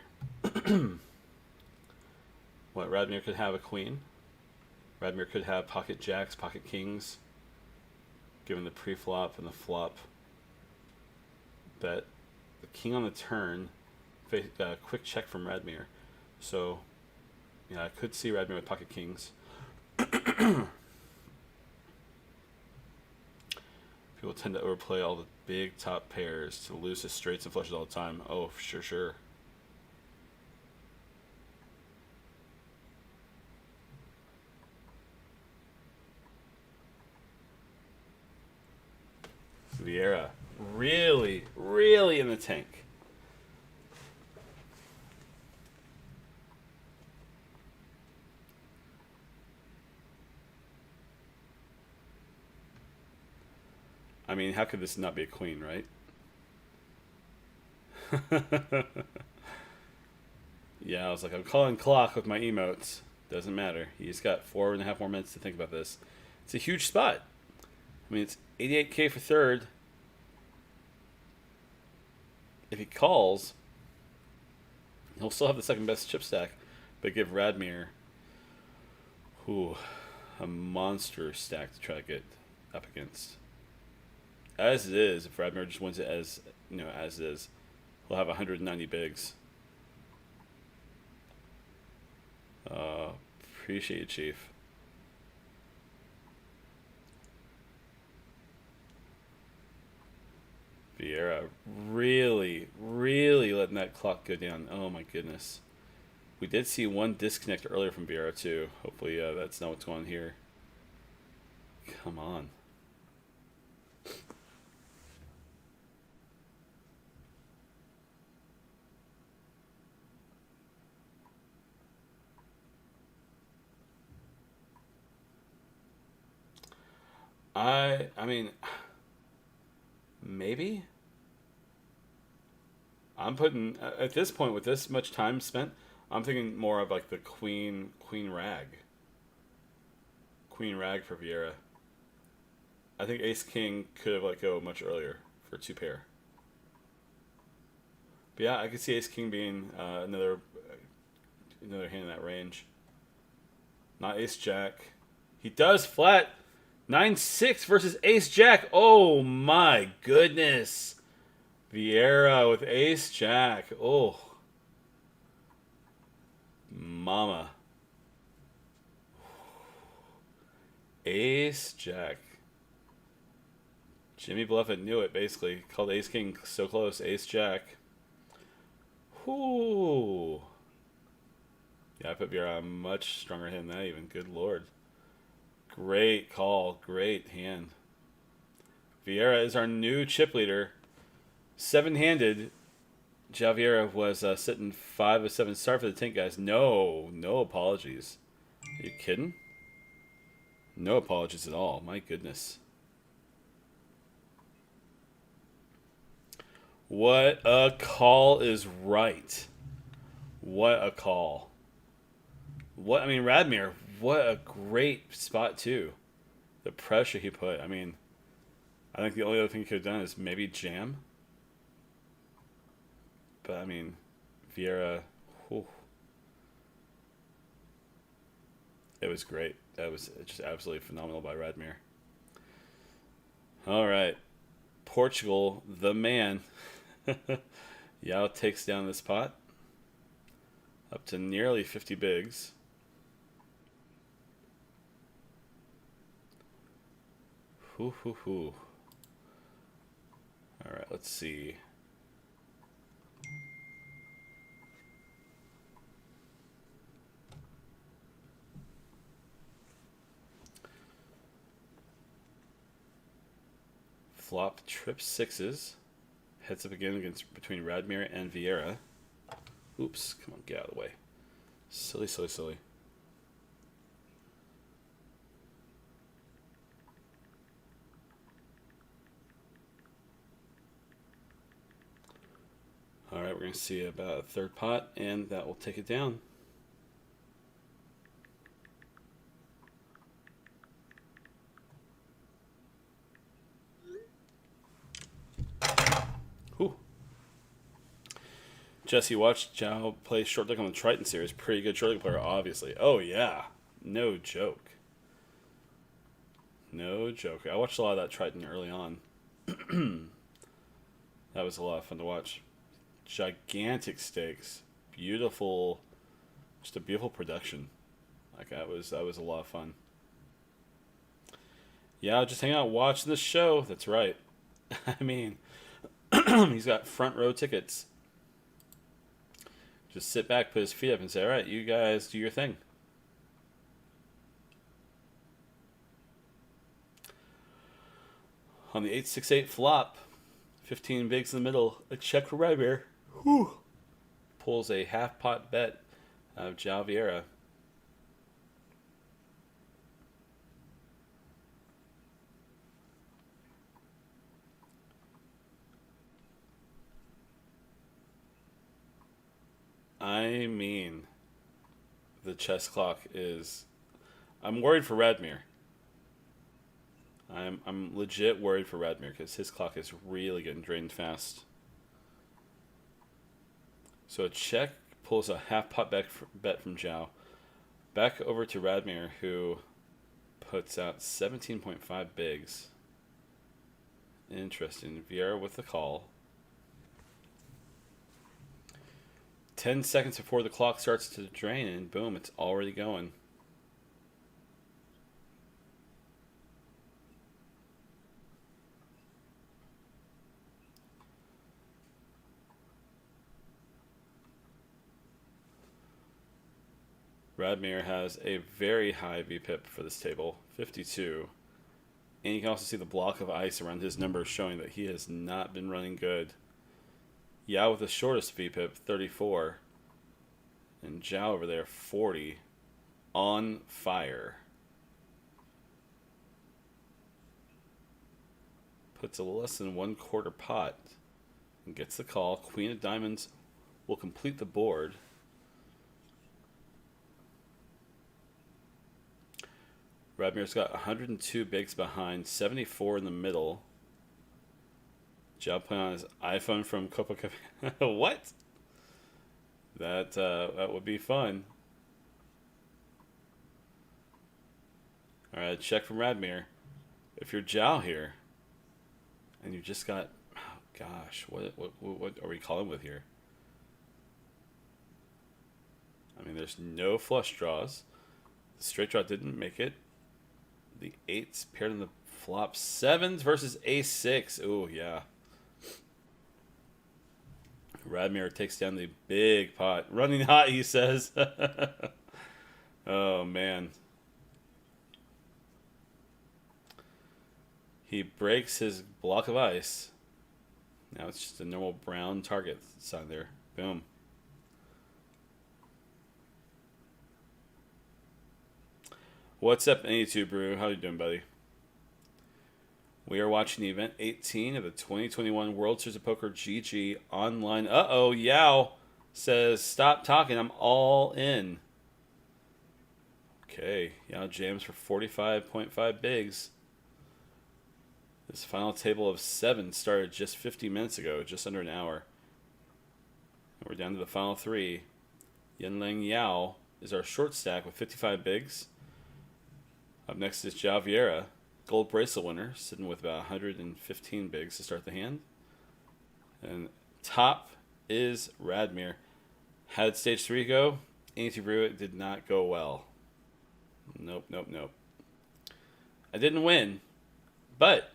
What, Radmir could have a queen? Radmir could have pocket jacks, pocket kings, given the pre-flop and the flop bet. The king on the turn, quick check from Radmir. So, yeah, I could see Radmir with pocket kings. People tend to overplay all the big top pairs to lose his straights and flushes all the time. Oh, sure. Vieira, really in the tank. I mean, how could this not be a queen, right? Yeah, I was like, I'm calling clock with my emotes. Doesn't matter. He's got 4.5 more minutes to think about this. It's a huge spot. I mean, it's 88K for third. If he calls, he'll still have the second best chip stack, but give Radmir a monster stack to try to get up against. As it is, if Radmir just wins it as as it is, he'll have 190 bigs. Appreciate it, Chief. Vieira really letting that clock go down. Oh my goodness. We did see one disconnect earlier from Vieira too. Hopefully that's not what's going on here. Come on. I mean, maybe. I'm putting at this point with this much time spent, I'm thinking more of like the queen rag for Vieira. I think ace king could have let go much earlier for 2 pair. But yeah, I could see ace king being another hand in that range. Not ace jack. He does flat 9-6 versus ace jack. Oh my goodness. Vieira with ace jack. Oh. Mama. Ace jack. Jimmy Bluffett knew it, basically. Called ace king so close. Ace jack. Whoo. Yeah, I put Vieira on a much stronger hand than that even. Good lord. Great call. Great hand. Vieira is our new chip leader. 7-handed. Vieira was sitting 5 of 7. Sorry for the tank, guys. No apologies. Are you kidding? No apologies at all. My goodness. What a call is right. What a call. I mean, Radmir, what a great spot, too. The pressure he put. I mean, I think the only other thing he could have done is maybe jam. But, I mean, Vieira, whew. It was great. That was just absolutely phenomenal by Radmir. All right. Portugal, the man. Yao takes down this pot. Up to nearly 50 bigs. All right, let's see. Flop trip 6s. Heads up again between Radmir and Vieira. Oops, come on, get out of the way. Silly. All right, we're going to see about a third pot, and that will take it down. Whew. Jesse, watched Zhao play short deck on the Triton series. Pretty good short deck player, obviously. Oh, yeah. No joke. No joke. I watched a lot of that Triton early on. That was a lot of fun to watch. Gigantic stakes. Beautiful. Just a beautiful production. Like, that was a lot of fun. Yeah, just hang out watching the show. That's right. I mean, he's got front row tickets. Just sit back, put his feet up, and say, all right, you guys do your thing. On the 8-6-8 flop, 15 bigs in the middle, a check for Radmir. Whew. Pulls a half pot bet out of Vieira. I mean, the chess clock is... I'm worried for Radmir. I'm legit worried for Radmir because his clock is really getting drained fast. So a check pulls a half pot bet from Zhao. Back over to Radmir, who puts out 17.5 bigs. Interesting. Vieira with the call. 10 seconds before the clock starts to drain, and boom, it's already going. Radmir has a very high VPIP for this table, 52. And you can also see the block of ice around his numbers showing that he has not been running good. Yao with the shortest VPIP, 34. And Zhao over there, 40. On fire. Puts a less than 1/4 pot. And gets the call. Queen of Diamonds will complete the board. Radmir's got 102 bigs behind, 74 in the middle. Zhao playing on his iPhone from Copacabana. What? That would be fun. All right, check from Radmir. If you're Zhao here, and you just got, oh gosh, what are we calling with here? I mean, there's no flush draws. The straight draw didn't make it. The 8s paired in the flop. 7s versus A6. Ooh, yeah. Radmir takes down the big pot. Running hot, he says. Oh, man. He breaks his block of ice. Now it's just a normal brown target sign there. Boom. What's up, 82 Brew? How you doing, buddy? We are watching the event 18 of the 2021 World Series of Poker GG online. Uh-oh, Yao says, stop talking, I'm all in. Okay, Yao jams for 45.5 bigs. This final table of 7 started just 50 minutes ago, just under an hour. And we're down to the final 3. Yanlang Yao is our short stack with 55 bigs. Up next is Zhao Vieira, gold bracelet winner, sitting with about 115 bigs to start the hand. And top is Radmir. How did stage 3 go? Anti Brew, it did not go well. Nope. I didn't win, but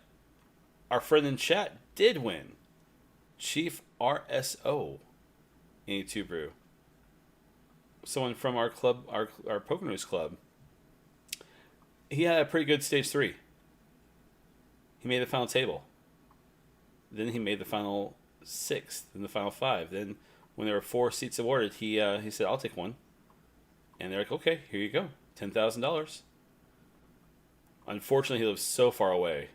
our friend in chat did win. Chief RSO, 82 Brew. Someone from our club, our Poker News club. He had a pretty good stage 3. He made the final table. Then he made the final 6th, then the final 5. Then when there were 4 seats awarded, he said, I'll take one. And they're like, okay, here you go. $10,000. Unfortunately, he lives so far away.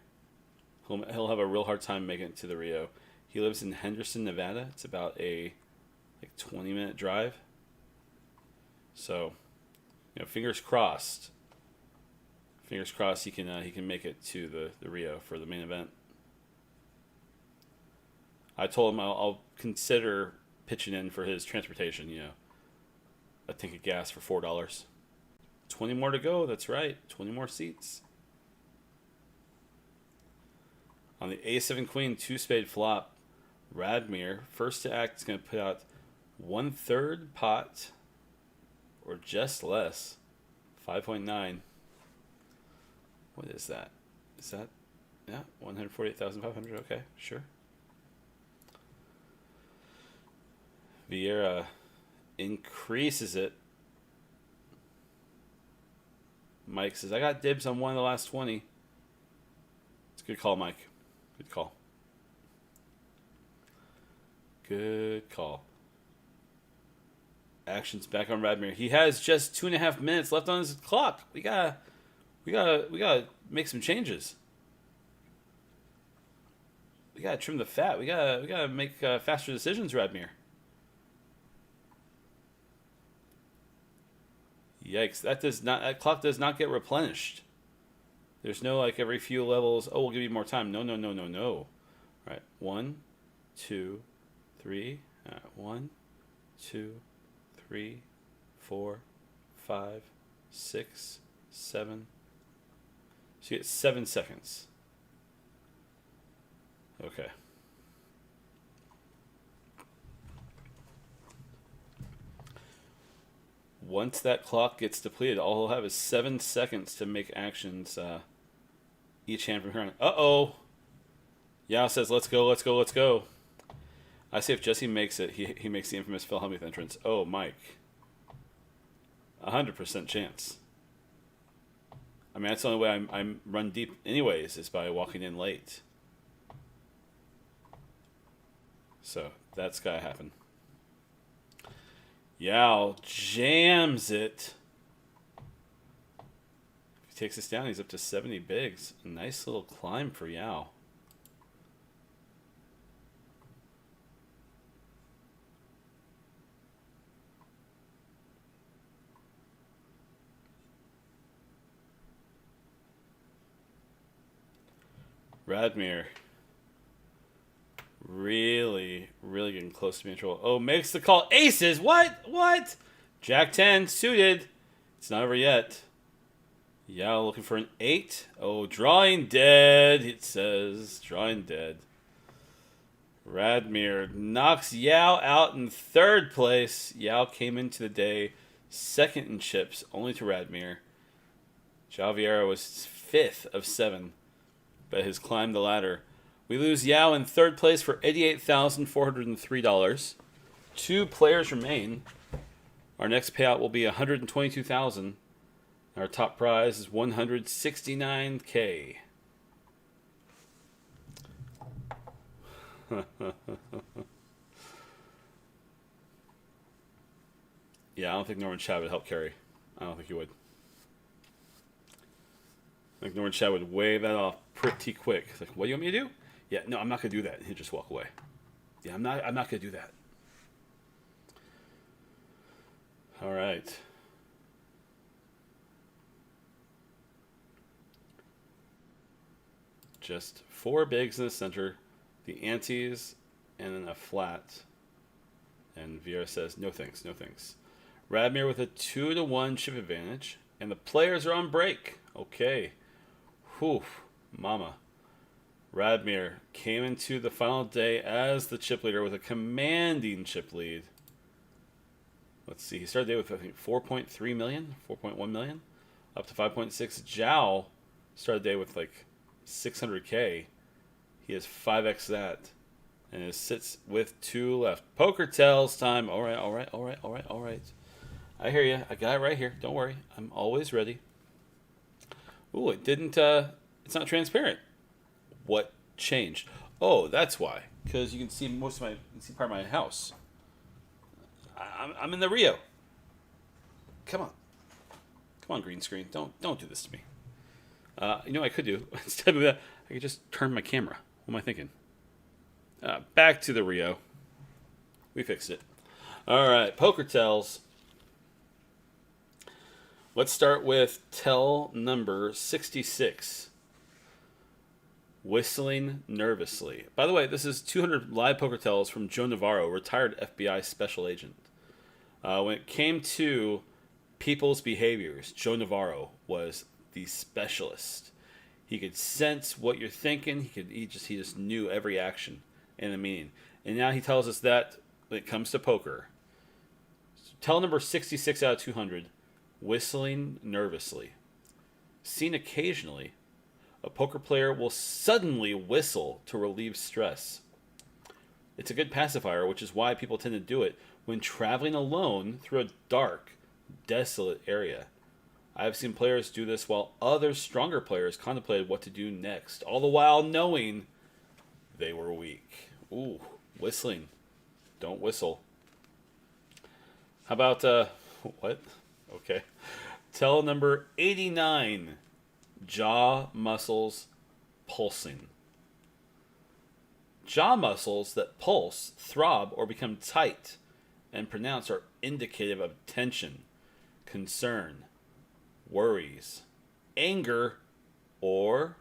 He'll have a real hard time making it to the Rio. He lives in Henderson, Nevada. It's about a 20-minute drive. So, fingers crossed. Fingers crossed he can make it to the Rio for the main event. I told him I'll consider pitching in for his transportation. A tank of gas for $4. 20 more to go. That's right. 20 more seats. On the A7 Queen 2-spade flop, Radmir, first to act, is going to put out 1/3 pot, or just less, 5.9. What is that? Is that, 148,500? Okay, sure. Vieira increases it. Mike says, I got dibs on one of the last 20. It's a good call, Mike. Good call. Good call. Action's back on Radmir. He has just 2.5 minutes left on his clock. We gotta make some changes. We gotta trim the fat. We gotta make faster decisions, Radmir. Yikes! That clock does not get replenished. There's no every few levels. Oh, we'll give you more time. No. All right, 1, 2, 3. 1, 2, 3, 4, 5, 6, 7. So you get 7 seconds. Okay. Once that clock gets depleted, all he'll have is 7 seconds to make actions each hand from here on. Uh-oh. Yao says, let's go. I say if Jesse makes it, he makes the infamous Phil Hellmuth entrance. Oh, Mike. 100% chance. I mean, that's the only way I'm run deep anyways, is by walking in late. So, that's got to happen. Yao jams it. If he takes this down, he's up to 70 bigs. A nice little climb for Yao. Radmir. Really getting close to being in trouble. Oh, makes the call. Aces. What? Jack 10 suited. It's not over yet. Yao looking for an 8. Oh, drawing dead. It says drawing dead. Radmir knocks Yao out in 3rd place. Yao came into the day 2nd in chips, only to Radmir. João Vieira was 5th of 7, but has climbed the ladder. We lose Yao in 3rd place for $88,403. 2 players remain. Our next payout will be $122,000. Our top prize is $169K. Yeah, I don't think Norman Chad would help carry. I don't think he would. I think Norman Chad would wave that off pretty quick. It's like, what do you want me to do? Yeah, no, I'm not going to do that. He'd just walk away. Yeah, I'm not going to do that. All right. Just 4 bigs in the center, the antes, and then a flat. And Vieira says, no thanks. Radmir with a 2-1 chip advantage, and the players are on break. Okay. Whew, mama. Radmir came into the final day as the chip leader with a commanding chip lead. Let's see. He started the day with, I think, 4.3 million, 4.1 million, up to 5.6. Zhao started the day with like 600K. He has 5x that, and it sits with 2 left. Poker tells time. All right. I hear you. I got it right here. Don't worry. I'm always ready. Ooh, it didn't. It's not transparent. What changed? Oh, that's why. Because you can see part of my house. I'm in the Rio. Come on, green screen. Don't do this to me. You know what I could do? Instead of that, I could just turn my camera. What am I thinking? Back to the Rio. We fixed it. All right, poker tells. Let's start with tell number 66. Whistling nervously. By the way, this is 200 live poker tells from Joe Navarro, retired FBI special agent. When it came to people's behaviors, Joe Navarro was the specialist. He could sense what you're thinking. He just knew every action in the meeting. And now he tells us that when it comes to poker. So tell number 66 out of 200. Whistling nervously. Seen occasionally, a poker player will suddenly whistle to relieve stress. It's a good pacifier, which is why people tend to do it when traveling alone through a dark, desolate area. I have seen players do this while other stronger players contemplated what to do next, all the while knowing they were weak. Ooh, whistling. Don't whistle. How about, what? Okay. Tell number 89. Jaw muscles pulsing. Jaw muscles that pulse, throb, or become tight and pronounced are indicative of tension, concern, worries, anger, or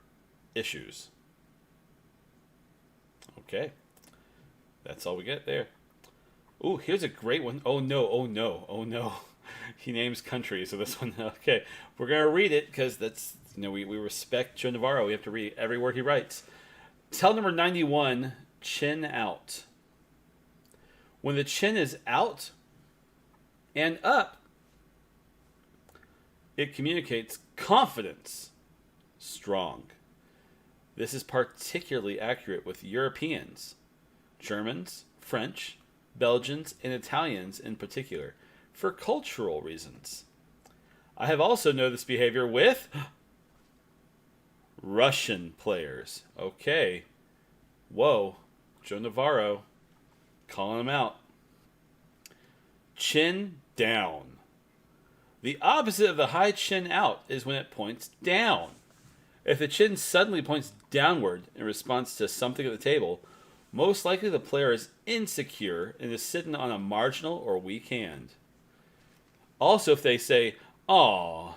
issues. Okay. That's all we get there. Ooh, here's a great one. Oh no, oh no, oh no. He names countries, so this one, okay. We're going to read it because that's, we respect Joe Navarro. We have to read every word he writes. Tell number 91, chin out. When the chin is out and up, it communicates confidence, strong. This is particularly accurate with Europeans, Germans, French, Belgians, and Italians in particular, for cultural reasons. I have also noticed this behavior with Russian players. Okay. Whoa. Joe Navarro calling him out. Chin down. The opposite of the high chin out is when it points down. If the chin suddenly points downward in response to something at the table, most likely the player is insecure and is sitting on a marginal or weak hand. Also, if they say, "Aw,"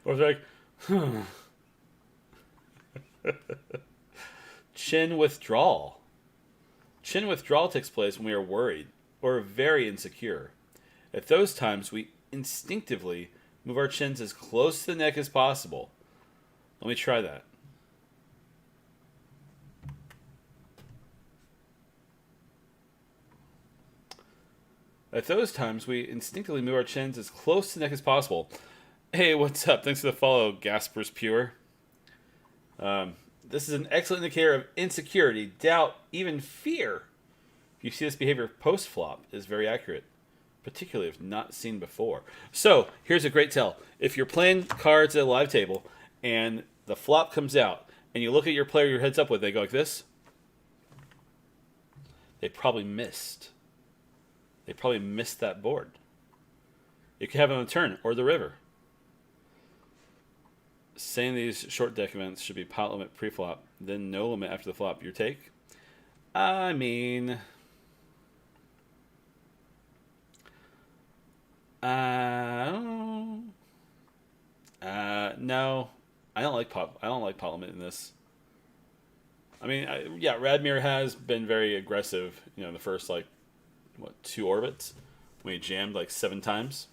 or they're like, Chin withdrawal. Chin withdrawal takes place when we are worried or very insecure. At those times, we instinctively move our chins as close to the neck as possible. Let me try that. At those times, we instinctively move our chins as close to the neck as possible. Hey, what's up? Thanks for the follow, Gasper's Pure. This is an excellent indicator of insecurity, doubt, even fear. If you see this behavior post-flop, it is very accurate, particularly if not seen before. So, here's a great tell. If you're playing cards at a live table, and the flop comes out, and you look at your player you're heads up with, they go like this. They probably missed. They probably missed that board. You could have it on the turn or the river. Saying these short deck events should be pot limit pre-flop, then no limit after the flop. Your take? I mean, no, I don't like pot. I don't like pot limit in this. I mean, yeah, Radmir has been very aggressive. In the first 2 orbits when he jammed 7 times.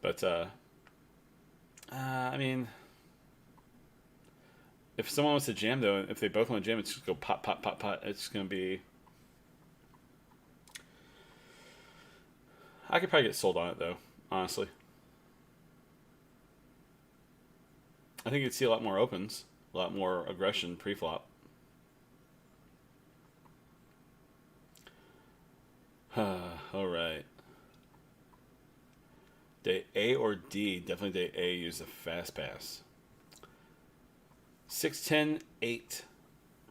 But I mean, if someone wants to jam though, if they both want to jam, it's just go pot, pot, pot, pot. It's going to be. I could probably get sold on it though, honestly. I think you'd see a lot more opens, a lot more aggression pre-flop. All right. Day A or D? Definitely day A. Use the fast pass. 6-10-8.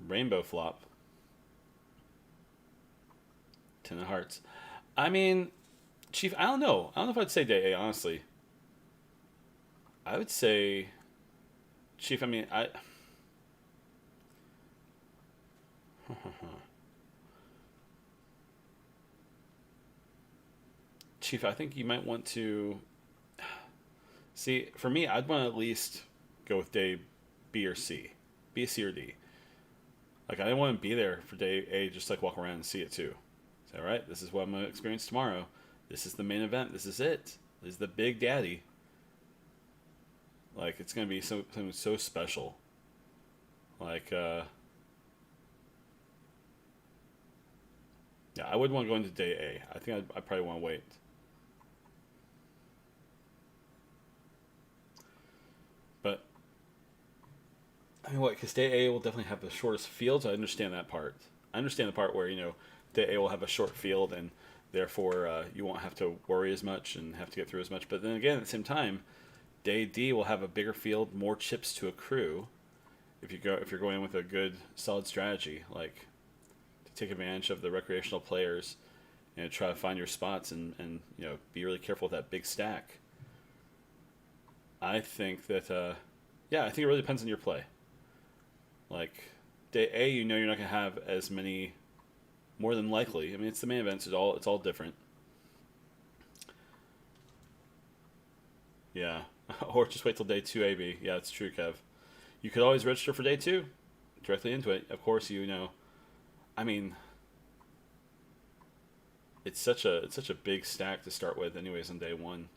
Rainbow flop. 10 of hearts. I mean, Chief, I don't know. I don't know if I'd say day A, honestly. I would say, Chief, I mean, Chief, I think you might want to see. For me, I'd want to at least go with day B or C, B, C, or D. Like I didn't want to be there for day A, just like walk around and see it too. Say, all right, this is what I'm gonna experience tomorrow. This is the main event. This is it. This is the big daddy. Like it's gonna be something so special. Like yeah, I would want to go into day A. I think I'd probably want to wait. But I mean, what? Because day A will definitely have the shortest fields. I understand that part. I understand the part where day A will have a short field and therefore you won't have to worry as much and have to get through as much. But then again, at the same time, day D will have a bigger field, more chips to accrue. If you're going in with a good solid strategy, like to take advantage of the recreational players and try to find your spots and be really careful with that big stack. I think that yeah, I think it really depends on your play. Like day A, you're not gonna have as many. More than likely, I mean it's the main event, so it's all different. Yeah, or just wait till day 2 AB. Yeah, it's true, Kev. You could always register for day 2, directly into it. Of course, I mean, it's such a big stack to start with, anyways, on day 1.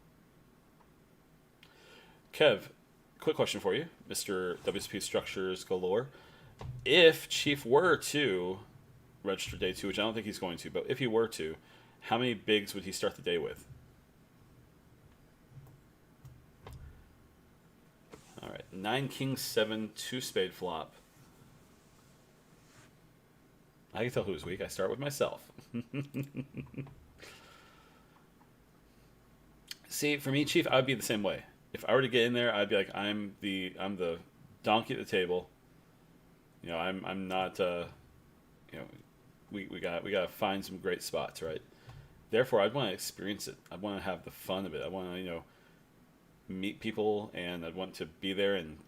Kev, quick question for you, Mr. WSP Structures Galore. If Chief were to register day 2, which I don't think he's going to, but if he were to, how many bigs would he start the day with? All right, 9 king 7 2 spade flop. I can tell who's weak. I start with myself. See, for me, Chief, I would be the same way. If I were to get in there, I'd be like, I'm the donkey at the table. I'm not. We got to find some great spots, right? Therefore, I'd want to experience it. I'd want to have the fun of it. I want to meet people, and I'd want to be there, and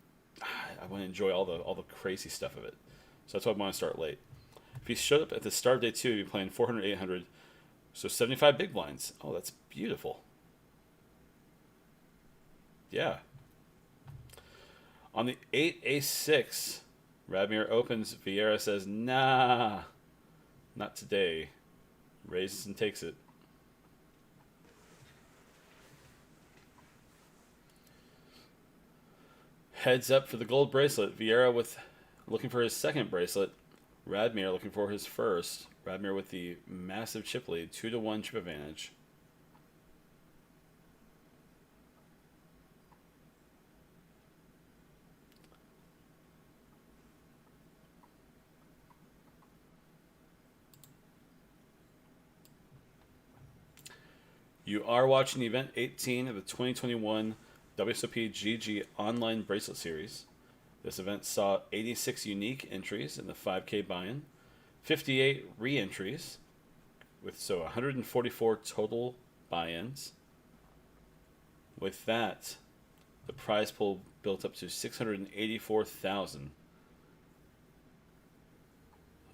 I want to enjoy all the crazy stuff of it. So that's why I want to start late. If he showed up at the start of day 2, he'd be playing 400, 800, so 75 big blinds. Oh, that's beautiful. Yeah. On the 8 ace 6, Radmir opens. Vieira says, "Nah, not today." Raises and takes it. Heads up for the gold bracelet. Vieira looking for his second bracelet. Radmir looking for his first. Radmir with the massive chip lead, 2-1 chip advantage. You are watching event 18 of the 2021 WSOP GG Online Bracelet Series. This event saw 86 unique entries in the 5K buy-in, 58 re-entries, with 144 total buy-ins. With that, the prize pool built up to 684,000.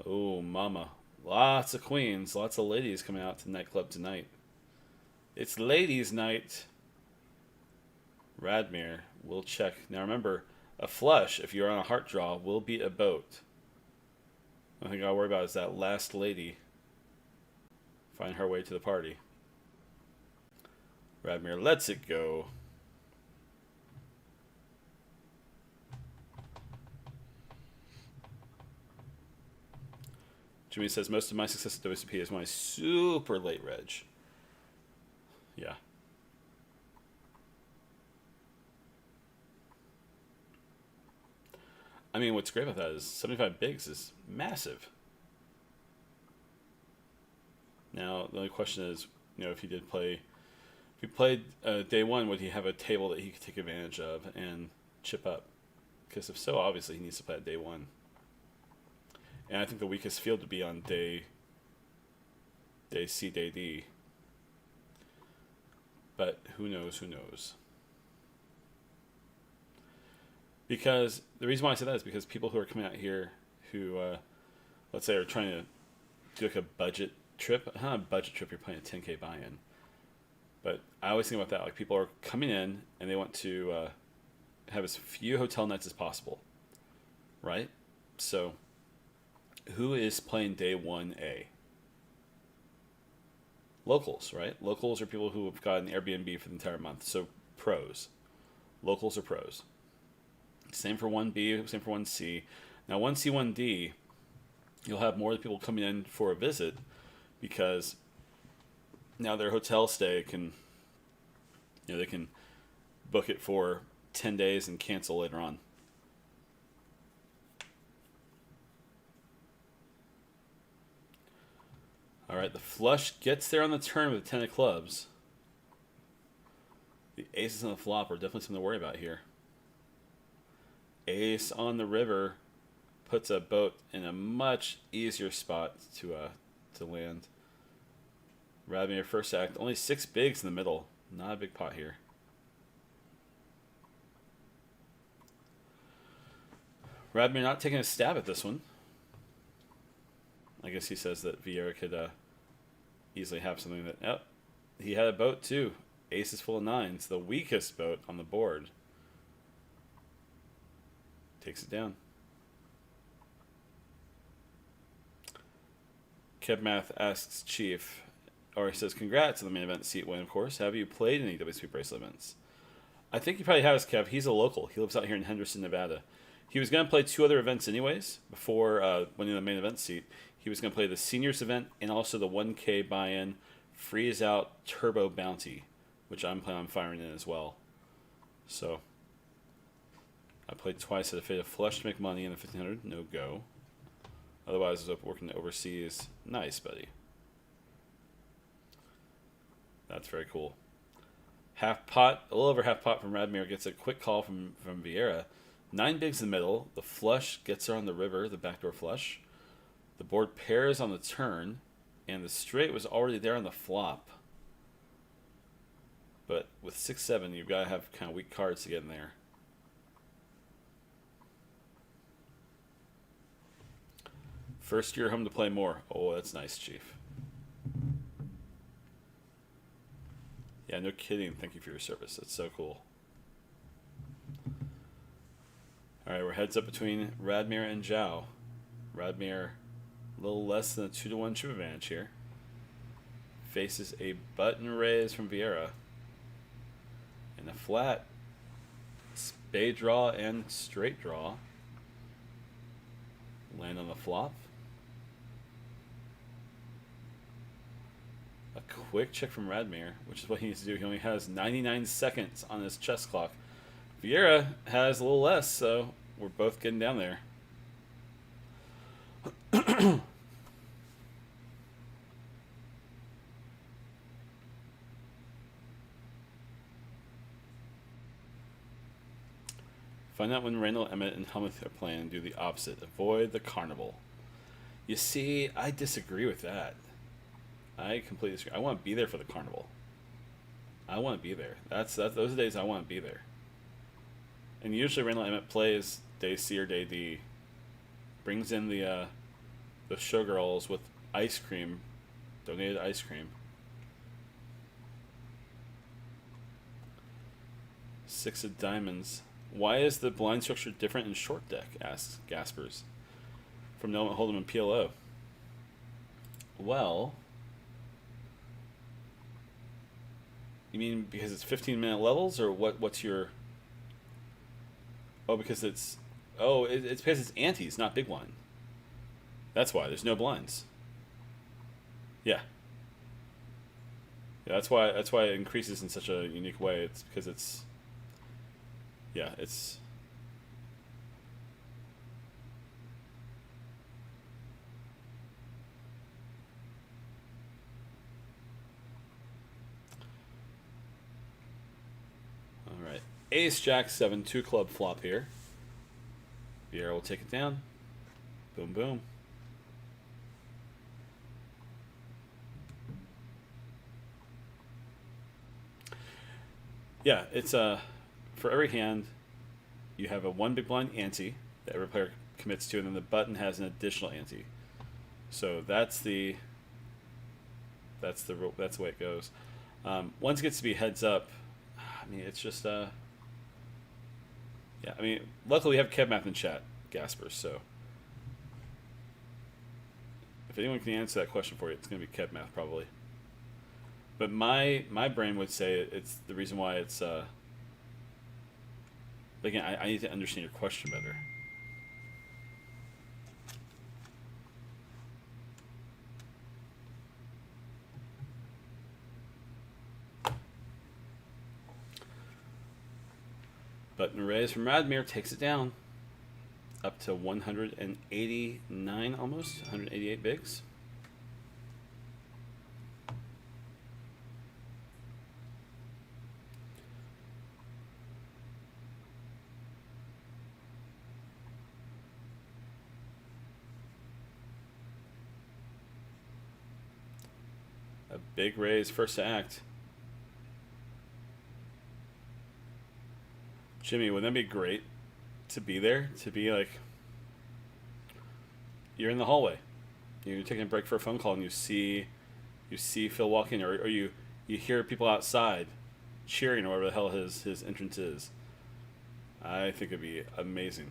Oh, mama. Lots of queens, lots of ladies coming out to the nightclub tonight. It's ladies' night. Radmir will check. Now remember, a flush, if you're on a heart draw, will beat a boat. The only thing I gotta worry about is that last lady find her way to the party. Radmir lets it go. Jimmy says, most of my success at WSP is when I super late reg. Yeah. I mean, what's great about that is 75 bigs is massive. Now, the only question is, if he played day 1, would he have a table that he could take advantage of and chip up? Because if so, obviously he needs to play at day 1. And I think the weakest field would be on day C, day D. But who knows? Because the reason why I say that is because people who are coming out here who, let's say, are trying to do like a budget trip. Not a budget trip, you're playing a 10K buy-in. But I always think about that. Like, people are coming in and they want to have as few hotel nights as possible, right? So, who is playing day 1A? Locals, right? Locals are people who have got an Airbnb for the entire month. So, pros. Locals are pros. Same for 1B, same for 1C. Now, 1C, 1D, you'll have more people coming in for a visit because now their hotel stay can, they can book it for 10 days and cancel later on. All right, the flush gets there on the turn with the 10 of clubs. The aces on the flop are definitely something to worry about here. Ace on the river puts a boat in a much easier spot to land. Radmir first act, only 6 bigs in the middle. Not a big pot here. Radmir not taking a stab at this one. I guess he says that Vieira could easily have something that... Oh, he had a boat too. Ace is full of 9s. The weakest boat on the board. Takes it down. Kevmath asks Chief, or he says, congrats on the main event seat win, of course. Have you played any WSOP bracelet events? I think he probably has, Kev. He's a local. He lives out here in Henderson, Nevada. He was going to play 2 other events anyways before winning the main event seat. He was going to play the seniors event and also the 1K buy-in freeze out turbo bounty, which I'm planning on firing in as well. So I played twice at a fate of flush to make money in the 1500. No go. Otherwise, I was working overseas. Nice, buddy. That's very cool. Half pot, a little over half pot from Radmir gets a quick call from Vieira. 9 bigs in the middle. The flush gets her on the river, the backdoor flush. The board pairs on the turn, and the straight was already there on the flop. But with 6-7, you've got to have kind of weak cards to get in there. First year home to play more. Oh, that's nice, Chief. Yeah, no kidding. Thank you for your service. That's so cool. All right, we're heads up between Radmir and Zhao. Radmir, a little less than a 2-1 chip advantage here. Faces a button raise from Vieira. And a flat. Spade draw and straight draw. Land on the flop. A quick check from Radmir, which is what he needs to do. He only has 99 seconds on his chess clock. Vieira has a little less, so we're both getting down there. Find out when Randall, Emmett, and Helmuth are playing and do the opposite. Avoid the carnival. You see, I disagree with that. I completely disagree. I want to be there for the carnival. I want to be there. That's those days I want to be there. And usually Randall Emmett plays day C or day D. Brings in the showgirls with ice cream, donated ice cream. 6 of diamonds. Why is the blind structure different in short deck? Asks Gaspers. From No Hold'em and PLO. Well, you mean because it's 15-minute levels, or what's your... Oh, because it's... Oh, it's because it's antes, not big blind. That's why. There's no blinds. Yeah. Yeah, that's why it increases in such a unique way. It's because it's... Yeah, it's... Alright. Ace, Jack, 7, 2 club flop here. Vieira will take it down. Boom, boom. Yeah, it's for every hand, you have a 1 big blind ante that every player commits to, and then the button has an additional ante. So that's the way it goes. Once it gets to be heads up, I mean, it's just yeah. I mean, luckily we have KevMath in chat, Gasper. So if anyone can answer that question for you, it's going to be KevMath probably. But my brain would say it's the reason why it's. But again, I need to understand your question better. Button raise from Radmir takes it down up to 189 almost, 188 bigs. A big raise first to act. Jimmy, wouldn't that be great to be there? To be like, you're in the hallway, you're taking a break for a phone call, and you see Phil walk in, or you hear people outside cheering, or whatever the hell his entrance is. I think it'd be amazing.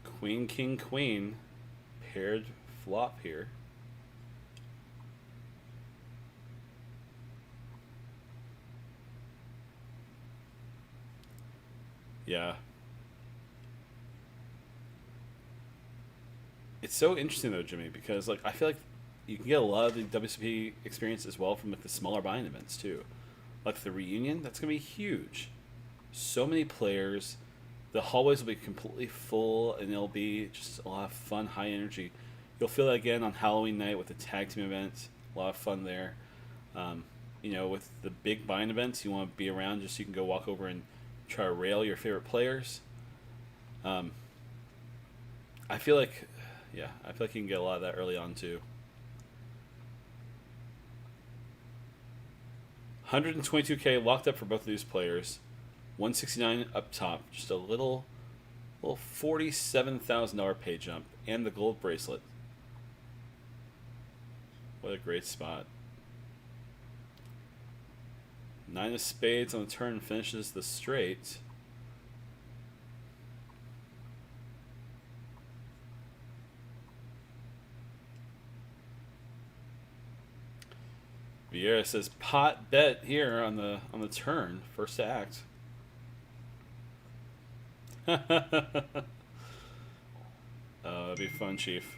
Queen, king, queen. Paired flop here. Yeah. It's so interesting though, Jimmy, because like I feel like you can get a lot of the WSOP experience as well from like the smaller buy-in events too. Like the reunion, that's gonna be huge. So many players. The hallways will be completely full, and it'll be just a lot of fun, high energy. You'll feel that again on Halloween night with the tag team event. A lot of fun there. You know, with the big buy-in events, you want to be around just so you can go walk over and try to rail your favorite players. I feel like, yeah, I feel like you can get a lot of that early on too. 122K locked up for both of these players. 169 up top, just a little $47,000 pay jump, and the gold bracelet. What a great spot. 9 of spades on the turn finishes the straight. Vieira says pot bet here on the turn, first to act. That'd be fun, Chief.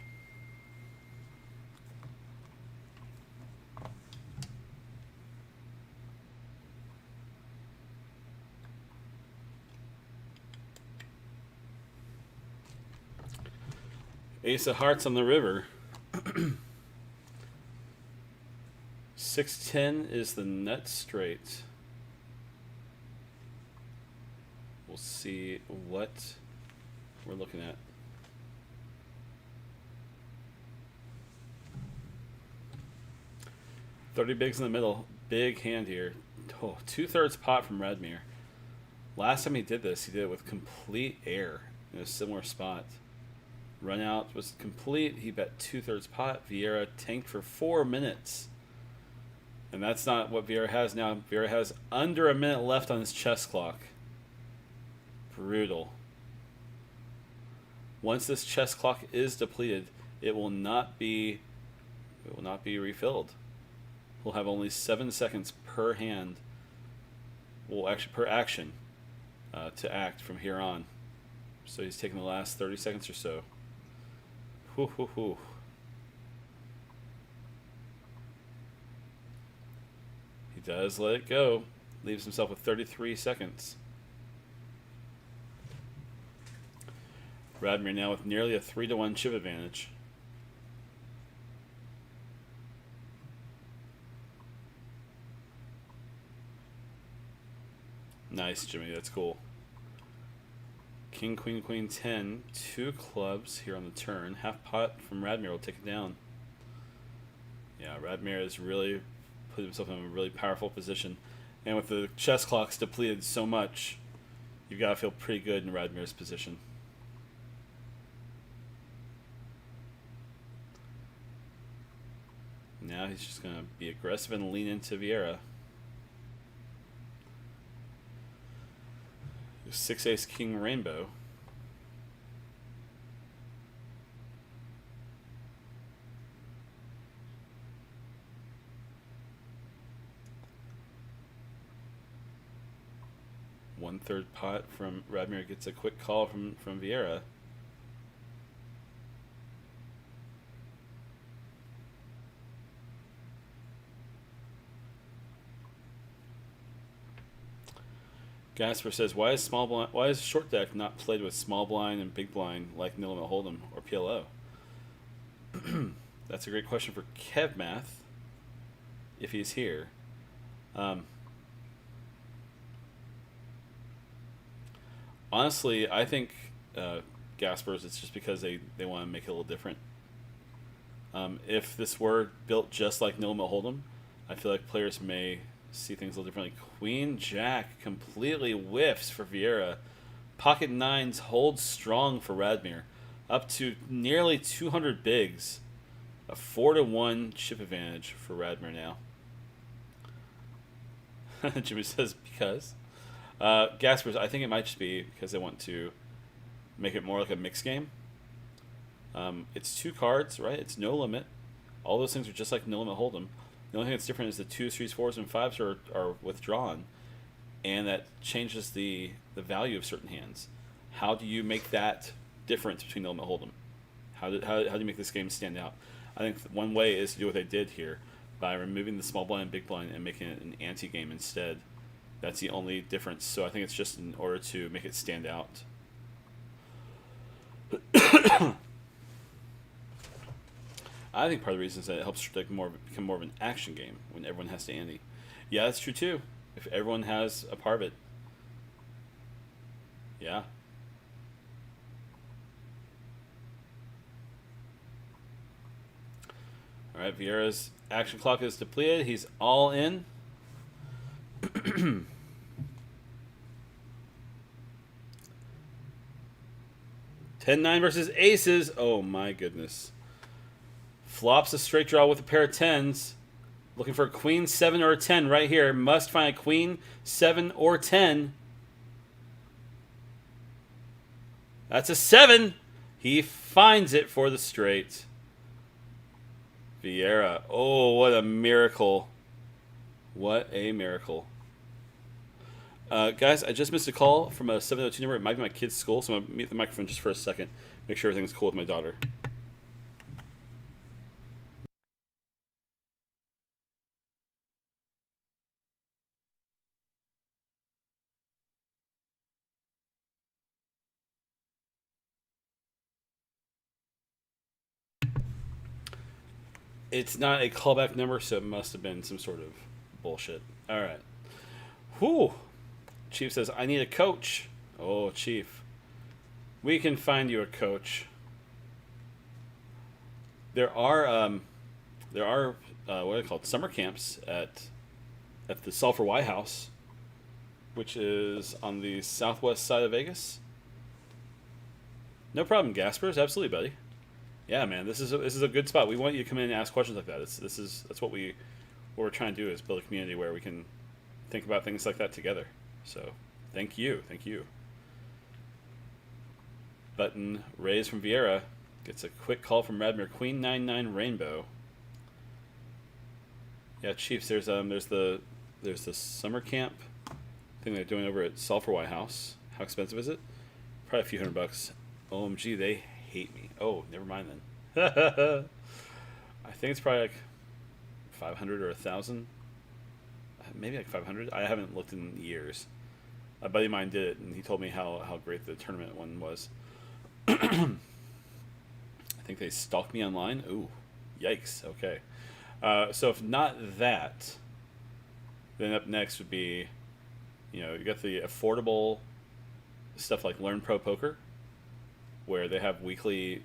Ace of hearts on the river. 610 is the nut straight. We'll see what we're looking at. $30 bigs in the middle. Big hand here. Oh, 2/3 pot from Radmir. Last time he did this, he did it with complete air in a similar spot. Run out was complete. He bet 2/3 pot. Vieira tanked for 4 minutes. And that's not what Vieira has now. Vieira has under a minute left on his chess clock. Brutal. Once this chess clock is depleted, it will not be refilled. We'll have only 7 seconds per hand. Well, actually per action to act from here on. So he's taking the last 30 seconds or so. Hoo hoo hoo. He does let it go. Leaves himself with 33 seconds. Radmir now with nearly a 3-to-1 chip advantage. Nice, Jimmy. That's cool. King, queen, queen, 10. 2 clubs here on the turn. Half pot from Radmir will take it down. Yeah, Radmir has really put himself in a really powerful position. And with the chess clocks depleted so much, You've got to feel pretty good in Radmir's position. Now he's just going to be aggressive and lean into Vieira. 6-ace king rainbow. One-third pot from Radmir gets a quick call from Vieira. Gasper says, "Why is short deck not played with small blind and big blind like No Limit Hold'em or PLO?" That's a great question for Kev Math, if he's here. Honestly, I think Gasper's, it's just because they want to make it a little different. If this were built just like No Limit Hold'em, I feel like players may see things a little differently. Queen Jack completely whiffs for Vieira. Pocket nines holds strong for Radmir, up to nearly 200 bigs. A 4-1 chip advantage for Radmir now. Jimmy says because. Gaspers, I think it might just be because they want to make it more like a mixed game. It's 2 cards, right? It's no limit. All those things are just like No Limit Hold'em. The only thing that's different is the 2s, 3s, 4s, and 5s are withdrawn, and that changes the value of certain hands. How do you make that difference between No Limit Hold'em? How do you make this game stand out? I think one way is to do what they did here by removing the small blind and big blind and making it an anti-game instead. That's the only difference. So I think it's just in order to make it stand out. I think part of the reason is that it helps become more of an action game when everyone has to ante. Yeah, that's true too. If everyone has a part of it. Yeah. All right, Vieira's action clock is depleted. He's all in. 10-9 versus aces. Oh my goodness. Flops a straight draw with a pair of 10s. Looking for a queen, 7, or a 10 right here. Must find a queen, 7, or 10. That's a 7. He finds it for the straight. Vieira. Oh, what a miracle. What a miracle. Guys, I just missed a call from a 702 number. It might be my kid's school, so I'm going to mute the microphone just for a second. Make sure everything's cool with my daughter. It's not a callback number, so it must have been some sort of bullshit. All right. Whew. Chief says, I need a coach. Oh, Chief. We can find you a coach. There are what are they called? Summer camps at the Sulphur White House, which is on the southwest side of Vegas. No problem, Gaspers. Absolutely, buddy. Yeah, man, this is a good spot. We want you to come in and ask questions like that. That's what we're trying to do is build a community where we can think about things like that together. So, thank you. Button raised from Vieira gets a quick call from Radmir. Queen 9-9 rainbow. Yeah, Chiefs. There's the summer camp thing they're doing over at Sulphur White House. How expensive is it? Probably a few $100. OMG, they hate me. Oh, never mind then. I think it's probably like 500 or 1,000. Maybe like 500. I haven't looked in years. A buddy of mine did it, and he told me how great the tournament one was. I think they stalked me online. Ooh, yikes. Okay. So if not that, then up next would be, you got the affordable stuff like Learn Pro Poker, where they have weekly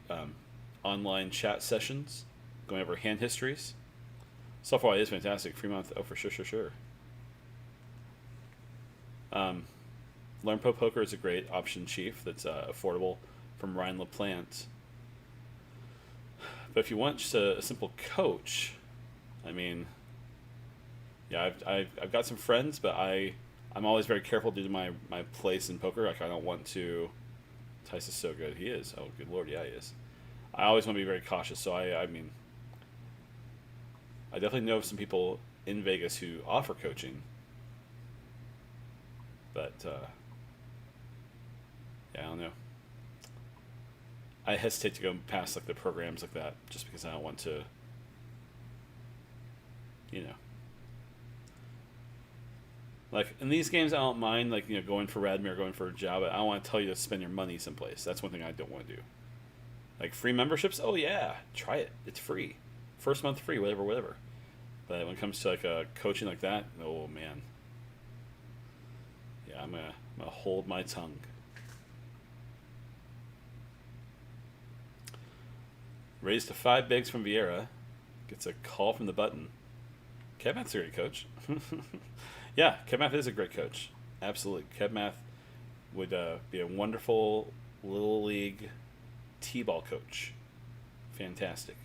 online chat sessions going over hand histories. So far, it is fantastic. Free month. Oh, for sure. Learn Pro Poker is a great option, Chief. That's affordable from Ryan LaPlante. But if you want just a simple coach, I mean, yeah, I've got some friends, but I'm always very careful due to my place in poker. Like I don't want to. Tice is so good. He is. Oh, good lord, yeah, he is. I always want to be very cautious. So I mean, I definitely know some people in Vegas who offer coaching, but yeah, I don't know. I hesitate to go past like the programs like that just because I don't want to, you know. Like in these games, I don't mind like going for Radmir, going for a job. But I don't want to tell you to spend your money someplace. That's one thing I don't want to do. Like free memberships, oh yeah, try it. It's free, first month free, whatever. But when it comes to like a coaching like that, oh man, yeah, I'm gonna hold my tongue. Raised to 5 bigs from Vieira. Gets a call from the button. Kevmath's a great coach. Yeah, Kevmath is a great coach. Absolutely. Kevmath would be a wonderful little league T-ball coach. Fantastic.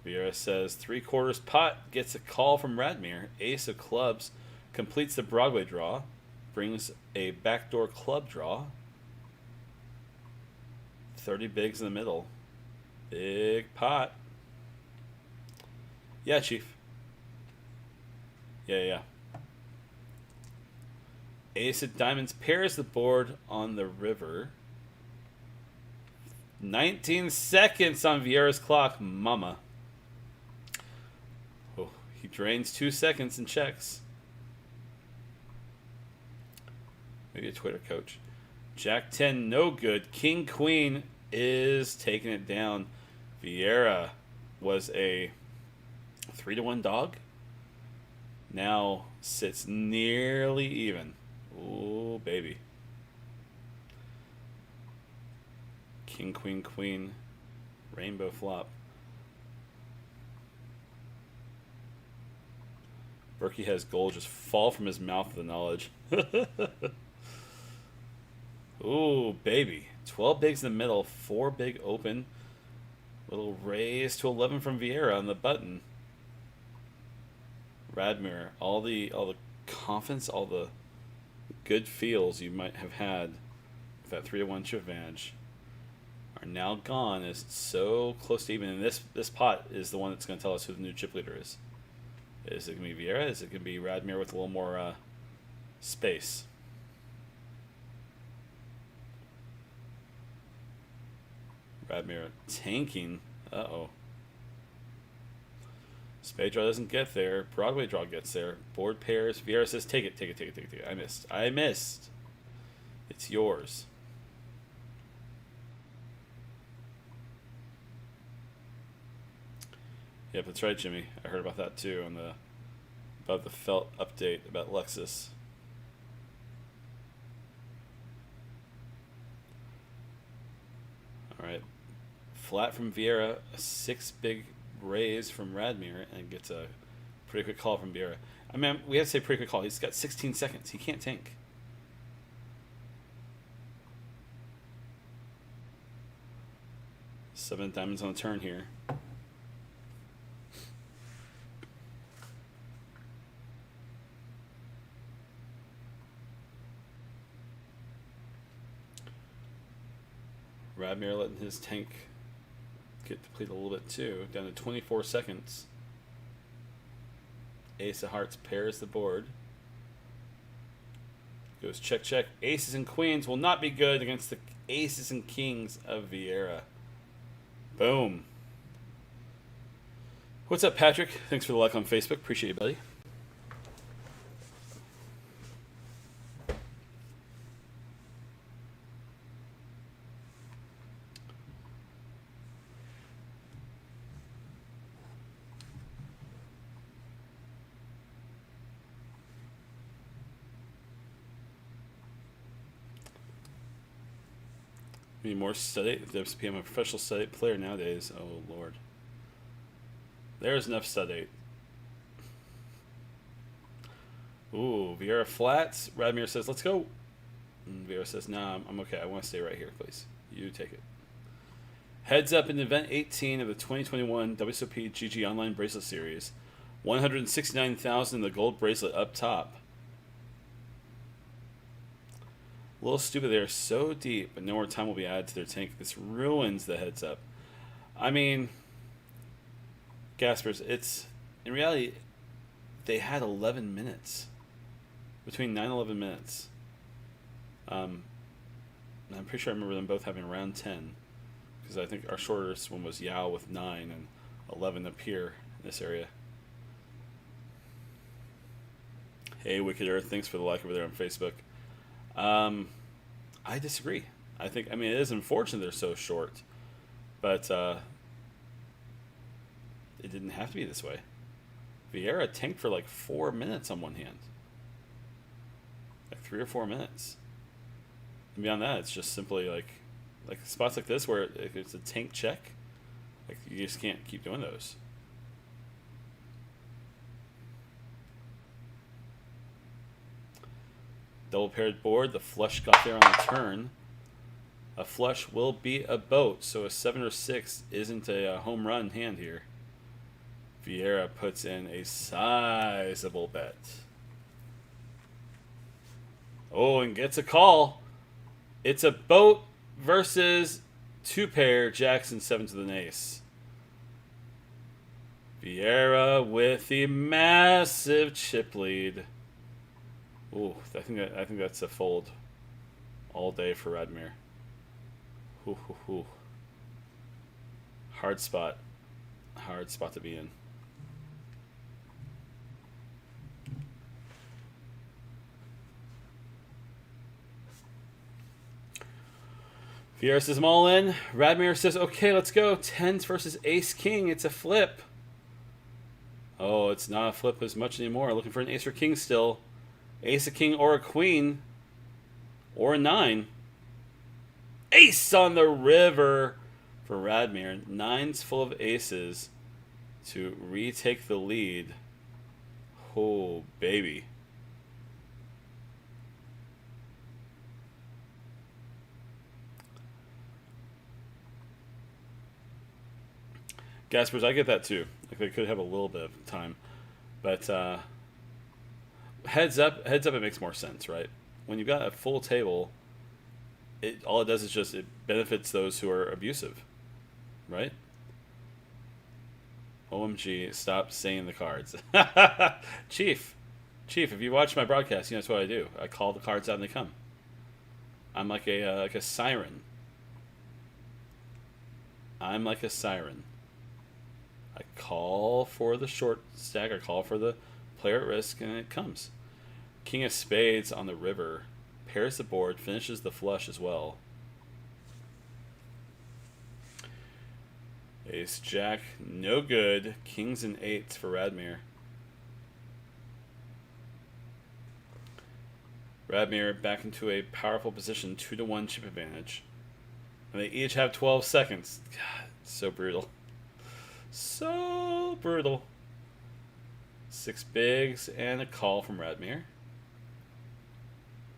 Vieira says 3/4 pot. Gets a call from Radmir. Ace of clubs. Completes the Broadway draw. Brings a backdoor club draw. 30 bigs in the middle. Big pot. Yeah, Chief. Yeah. Ace of diamonds pairs the board on the river. 19 seconds on Vieira's clock, mama. Oh, he drains 2 seconds and checks. Maybe a Twitter coach. Jack 10, no good. King Queen is taking it down. Vieira was a 3-1 dog. Now sits nearly even. Oh, baby. King, Queen, Queen. Rainbow flop. Berkey has gold just fall from his mouth with the knowledge. Ooh, baby. 12 bigs in the middle. 4 big open. Little raise to 11 from Vieira on the button. Radmir, all the confidence, all the good feels you might have had with that 3-1 chip advantage are now gone as it's so close to even. And this pot is the one that's going to tell us who the new chip leader is. Is it going to be Vieira? Is it going to be Radmir with a little more space? Radmir tanking. Uh-oh. Spade draw doesn't get there. Broadway draw gets there. Board pairs. Vieira says, take it. I missed. It's yours. Yep, that's right, Jimmy. I heard about that too on the above the felt update about Lexus. All right. Flat from Vieira, a 6 big raise from Radmir, and gets a pretty quick call from Vieira. I mean, we have to say pretty quick call. He's got 16 seconds. He can't tank. Seven diamonds on the turn here. Radmir letting his tank get depleted a little bit too. Down to 24 seconds. Ace of hearts pairs the board. Goes check. Aces and queens will not be good against the aces and kings of Vieira. Boom. What's up, Patrick? Thanks for the like on Facebook. Appreciate you, buddy. Need more study. WSOP, I'm a professional study player nowadays. Oh, Lord. There's enough study. Ooh, Vieira flats. Radmir says, let's go. And Vieira says, nah, I'm okay. I want to stay right here, please. You take it. Heads up in event 18 of the 2021 WSOP GG Online Bracelet Series. 169,000 in the gold bracelet up top. A little stupid, they're so deep, but no more time will be added to their tank. This ruins the heads up. I mean, Gaspers, it's, in reality, they had 11 minutes. Between 9 and 11 minutes. I'm pretty sure I remember them both having around 10. Because I think our shortest one was Yao with 9 and 11 up here in this area. Hey, Wicked Earth, thanks for the like over there on Facebook. I disagree. I mean, it is unfortunate they're so short, but it didn't have to be this way. Vieira tanked for like 4 minutes on one hand. Like 3 or 4 minutes. And beyond that, it's just simply like spots like this where if it's a tank check, like you just can't keep doing those. Double paired board. The flush got there on the turn. A flush will be a boat, so a 7 or 6 isn't a home run hand here. Vieira puts in a sizable bet. Oh, and gets a call. It's a boat versus 2 pair. Jackson 7 to the ace. Vieira with the massive chip lead. Ooh, I think that's a fold all day for Radmir. Hoo, hoo, hoo. Hard spot to be in. Vieira says I'm all in. Radmir says, okay, let's go. 10s versus ace king. It's a flip. Oh, it's not a flip as much anymore. Looking for an ace or king still. Ace, a king, or a queen. Or a 9. Ace on the river for Radmir. 9's full of aces to retake the lead. Oh, baby. Gaspers, I get that too. Like they could have a little bit of time. But heads up, it makes more sense, right? When you've got a full table, all it does is just it benefits those who are abusive, right? OMG, stop saying the cards. Chief, if you watch my broadcast, you know that's what I do. I call the cards out and they come. I'm like a siren. I'm like a siren. I call for the short stack. I call for the player at risk, and it comes. King of spades on the river. Pairs the board. Finishes the flush as well. Ace, jack, no good. Kings and 8s for Radmir. Radmir back into a powerful position. 2-1 chip advantage. And they each have 12 seconds. God, so brutal. So brutal. 6 bigs and a call from Radmir.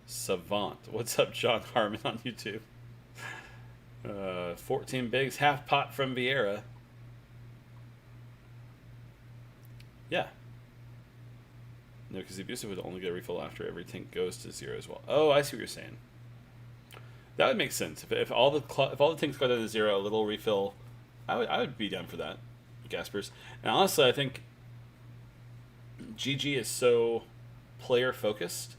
Savant. What's up, John Harmon on YouTube? 14 bigs, half pot from Vieira. Yeah. No, because the abusive would only get a refill after every tank goes to 0 as well. Oh, I see what you're saying. That would make sense. If all the tanks go down to 0, a little refill, I would be down for that, Gaspers. And honestly, I think GG is so player focused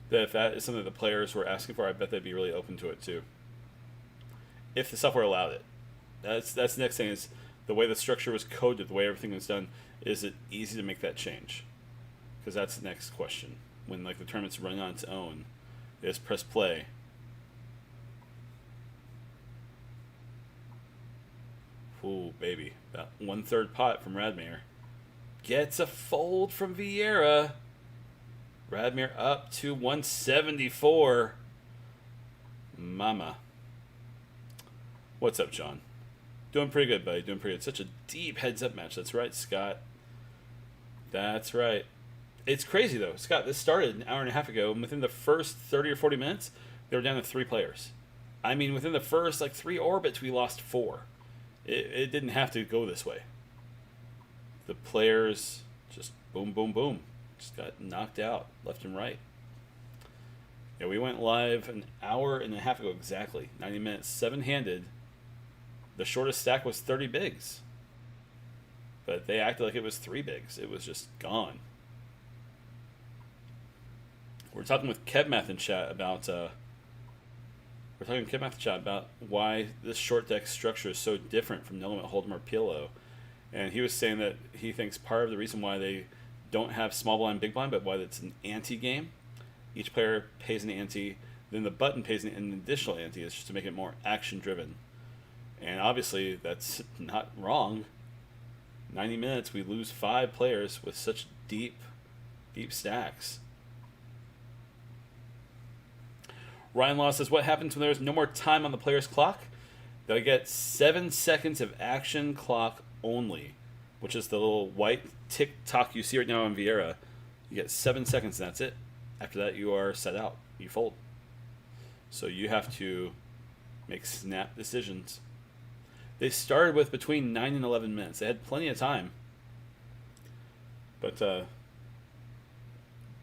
that if that is something the players were asking for, I bet they'd be really open to it too. If the software allowed it. That's the next thing, is the way the structure was coded, the way everything was done, is it easy to make that change? Because that's the next question. When like the tournament's running on its own, is press play. Ooh, baby. About 1/3 pot from Radmir. Gets a fold from Vieira. Radmir up to 174. Mama. What's up, John? Doing pretty good, buddy. Doing pretty good. Such a deep heads-up match. That's right, Scott. That's right. It's crazy though, Scott. This started an hour and a half ago, and within the first 30 or 40 minutes, they were down to 3 players. I mean, within the first like 3 orbits, we lost 4. It didn't have to go this way. The players just boom, boom, boom, just got knocked out left and right. Yeah, we went live an hour and a half ago exactly, 90 minutes, 7-handed. The shortest stack was 30 bigs, but they acted like it was 3 bigs. It was just gone. We're talking with KevMath in chat about why this short deck structure is so different from No Limit Hold'em or PLO, and he was saying that he thinks part of the reason why they don't have small blind, big blind, but why it's an ante game. Each player pays an ante, then the button pays an additional ante. It's just to make it more action driven, and obviously that's not wrong. 90 minutes, we lose 5 players with such deep stacks. Ryan Law says, what happens when there's no more time on the player's clock? They'll get 7 seconds of action clock only, which is the little white tick-tock you see right now on Vieira. You get 7 seconds, and that's it. After that, you are set out. You fold. So you have to make snap decisions. They started with between 9 and 11 minutes. They had plenty of time. But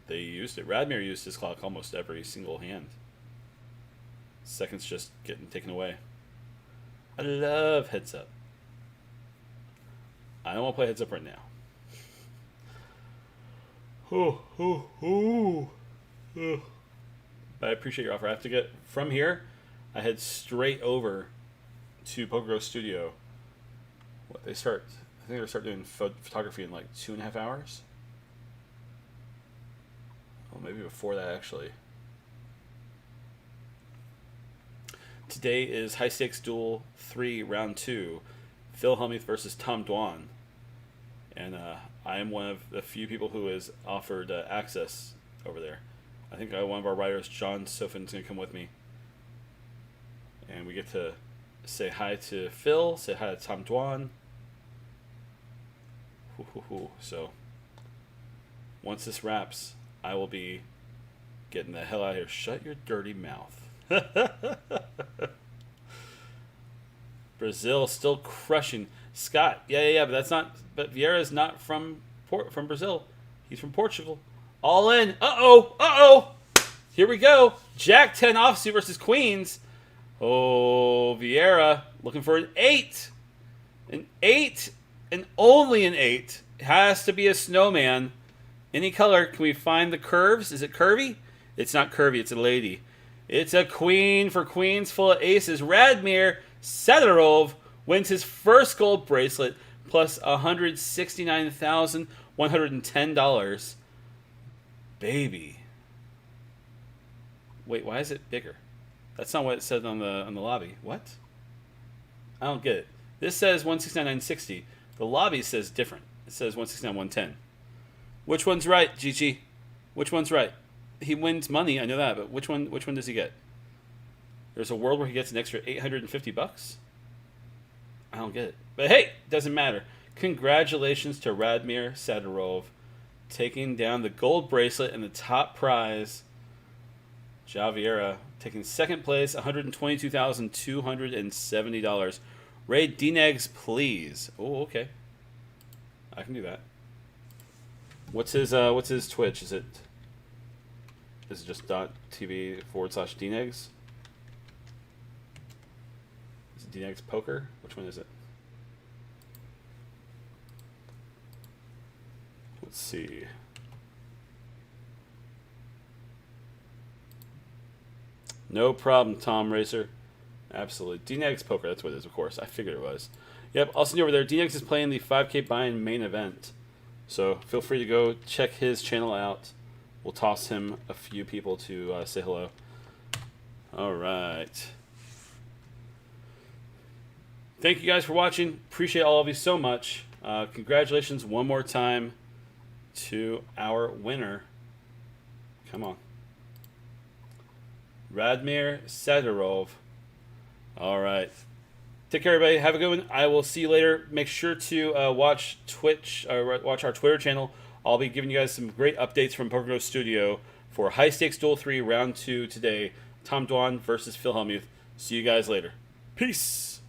they used it. Radmir used his clock almost every single hand. Seconds just getting taken away. I love heads up. I don't want to play heads up right now. But I appreciate your offer. I have to get from here. I head straight over to PokerGo Studio. What they start? I think they start doing photography in like 2.5 hours. Well, maybe before that actually. Today is High Stakes Duel 3, Round 2. Phil Hellmuth versus Tom Dwan. And I am one of the few people who is offered access over there. I think one of our writers, John Sofin, is going to come with me. And we get to say hi to Phil, say hi to Tom Dwan. So, once this wraps, I will be getting the hell out of here. Shut your dirty mouth. Brazil still crushing. Scott, yeah, but that's not. But Vieira's not from Brazil. He's from Portugal. All in. Uh-oh. Here we go. Jack 10 offsuit versus Queens. Oh, Vieira looking for an 8. An 8 and only an 8. It has to be a snowman. Any color. Can we find the curves? Is it curvy? It's not curvy. It's a lady. It's a queen for Queens full of aces. Radmir Sadorov wins his first gold bracelet plus $169,110. Baby. Wait, why is it bigger? That's not what it said on the lobby. What? I don't get it. This says 169,960. The lobby says different. It says 169,110. Which one's right, GG? Which one's right? He wins money, I know that, but which one does he get? There's a world where he gets an extra $850? I don't get it. But hey, doesn't matter. Congratulations to Radmir Sadorov taking down the gold bracelet and the top prize. Vieira taking second place, $122,270. Ray Dinegs, please. Oh, okay. I can do that. What's his Twitch? Is it just .tv/Dinegs? Is it Dinegs Poker? Which one is it? Let's see. No problem, Tom Racer. Absolutely. Dinegs Poker, that's what it is, of course. I figured it was. Yep, I'll send you over there. Dinegs is playing the 5K buy-in main event. So feel free to go check his channel out. We'll toss him a few people to say hello. All right. Thank you guys for watching. Appreciate all of you so much. Congratulations one more time to our winner. Come on. Radmir Sadorov. All right. Take care, everybody. Have a good one. I will see you later. Make sure to watch Twitch, or watch our Twitter channel. I'll be giving you guys some great updates from PokerGo Studio for High Stakes Duel 3 Round 2 today. Tom Dwan versus Phil Hellmuth. See you guys later. Peace.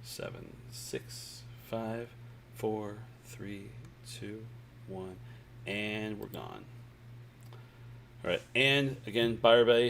7, 6, 5, 4, 3, 2, 1, and we're gone. All right, and again, buyer bay.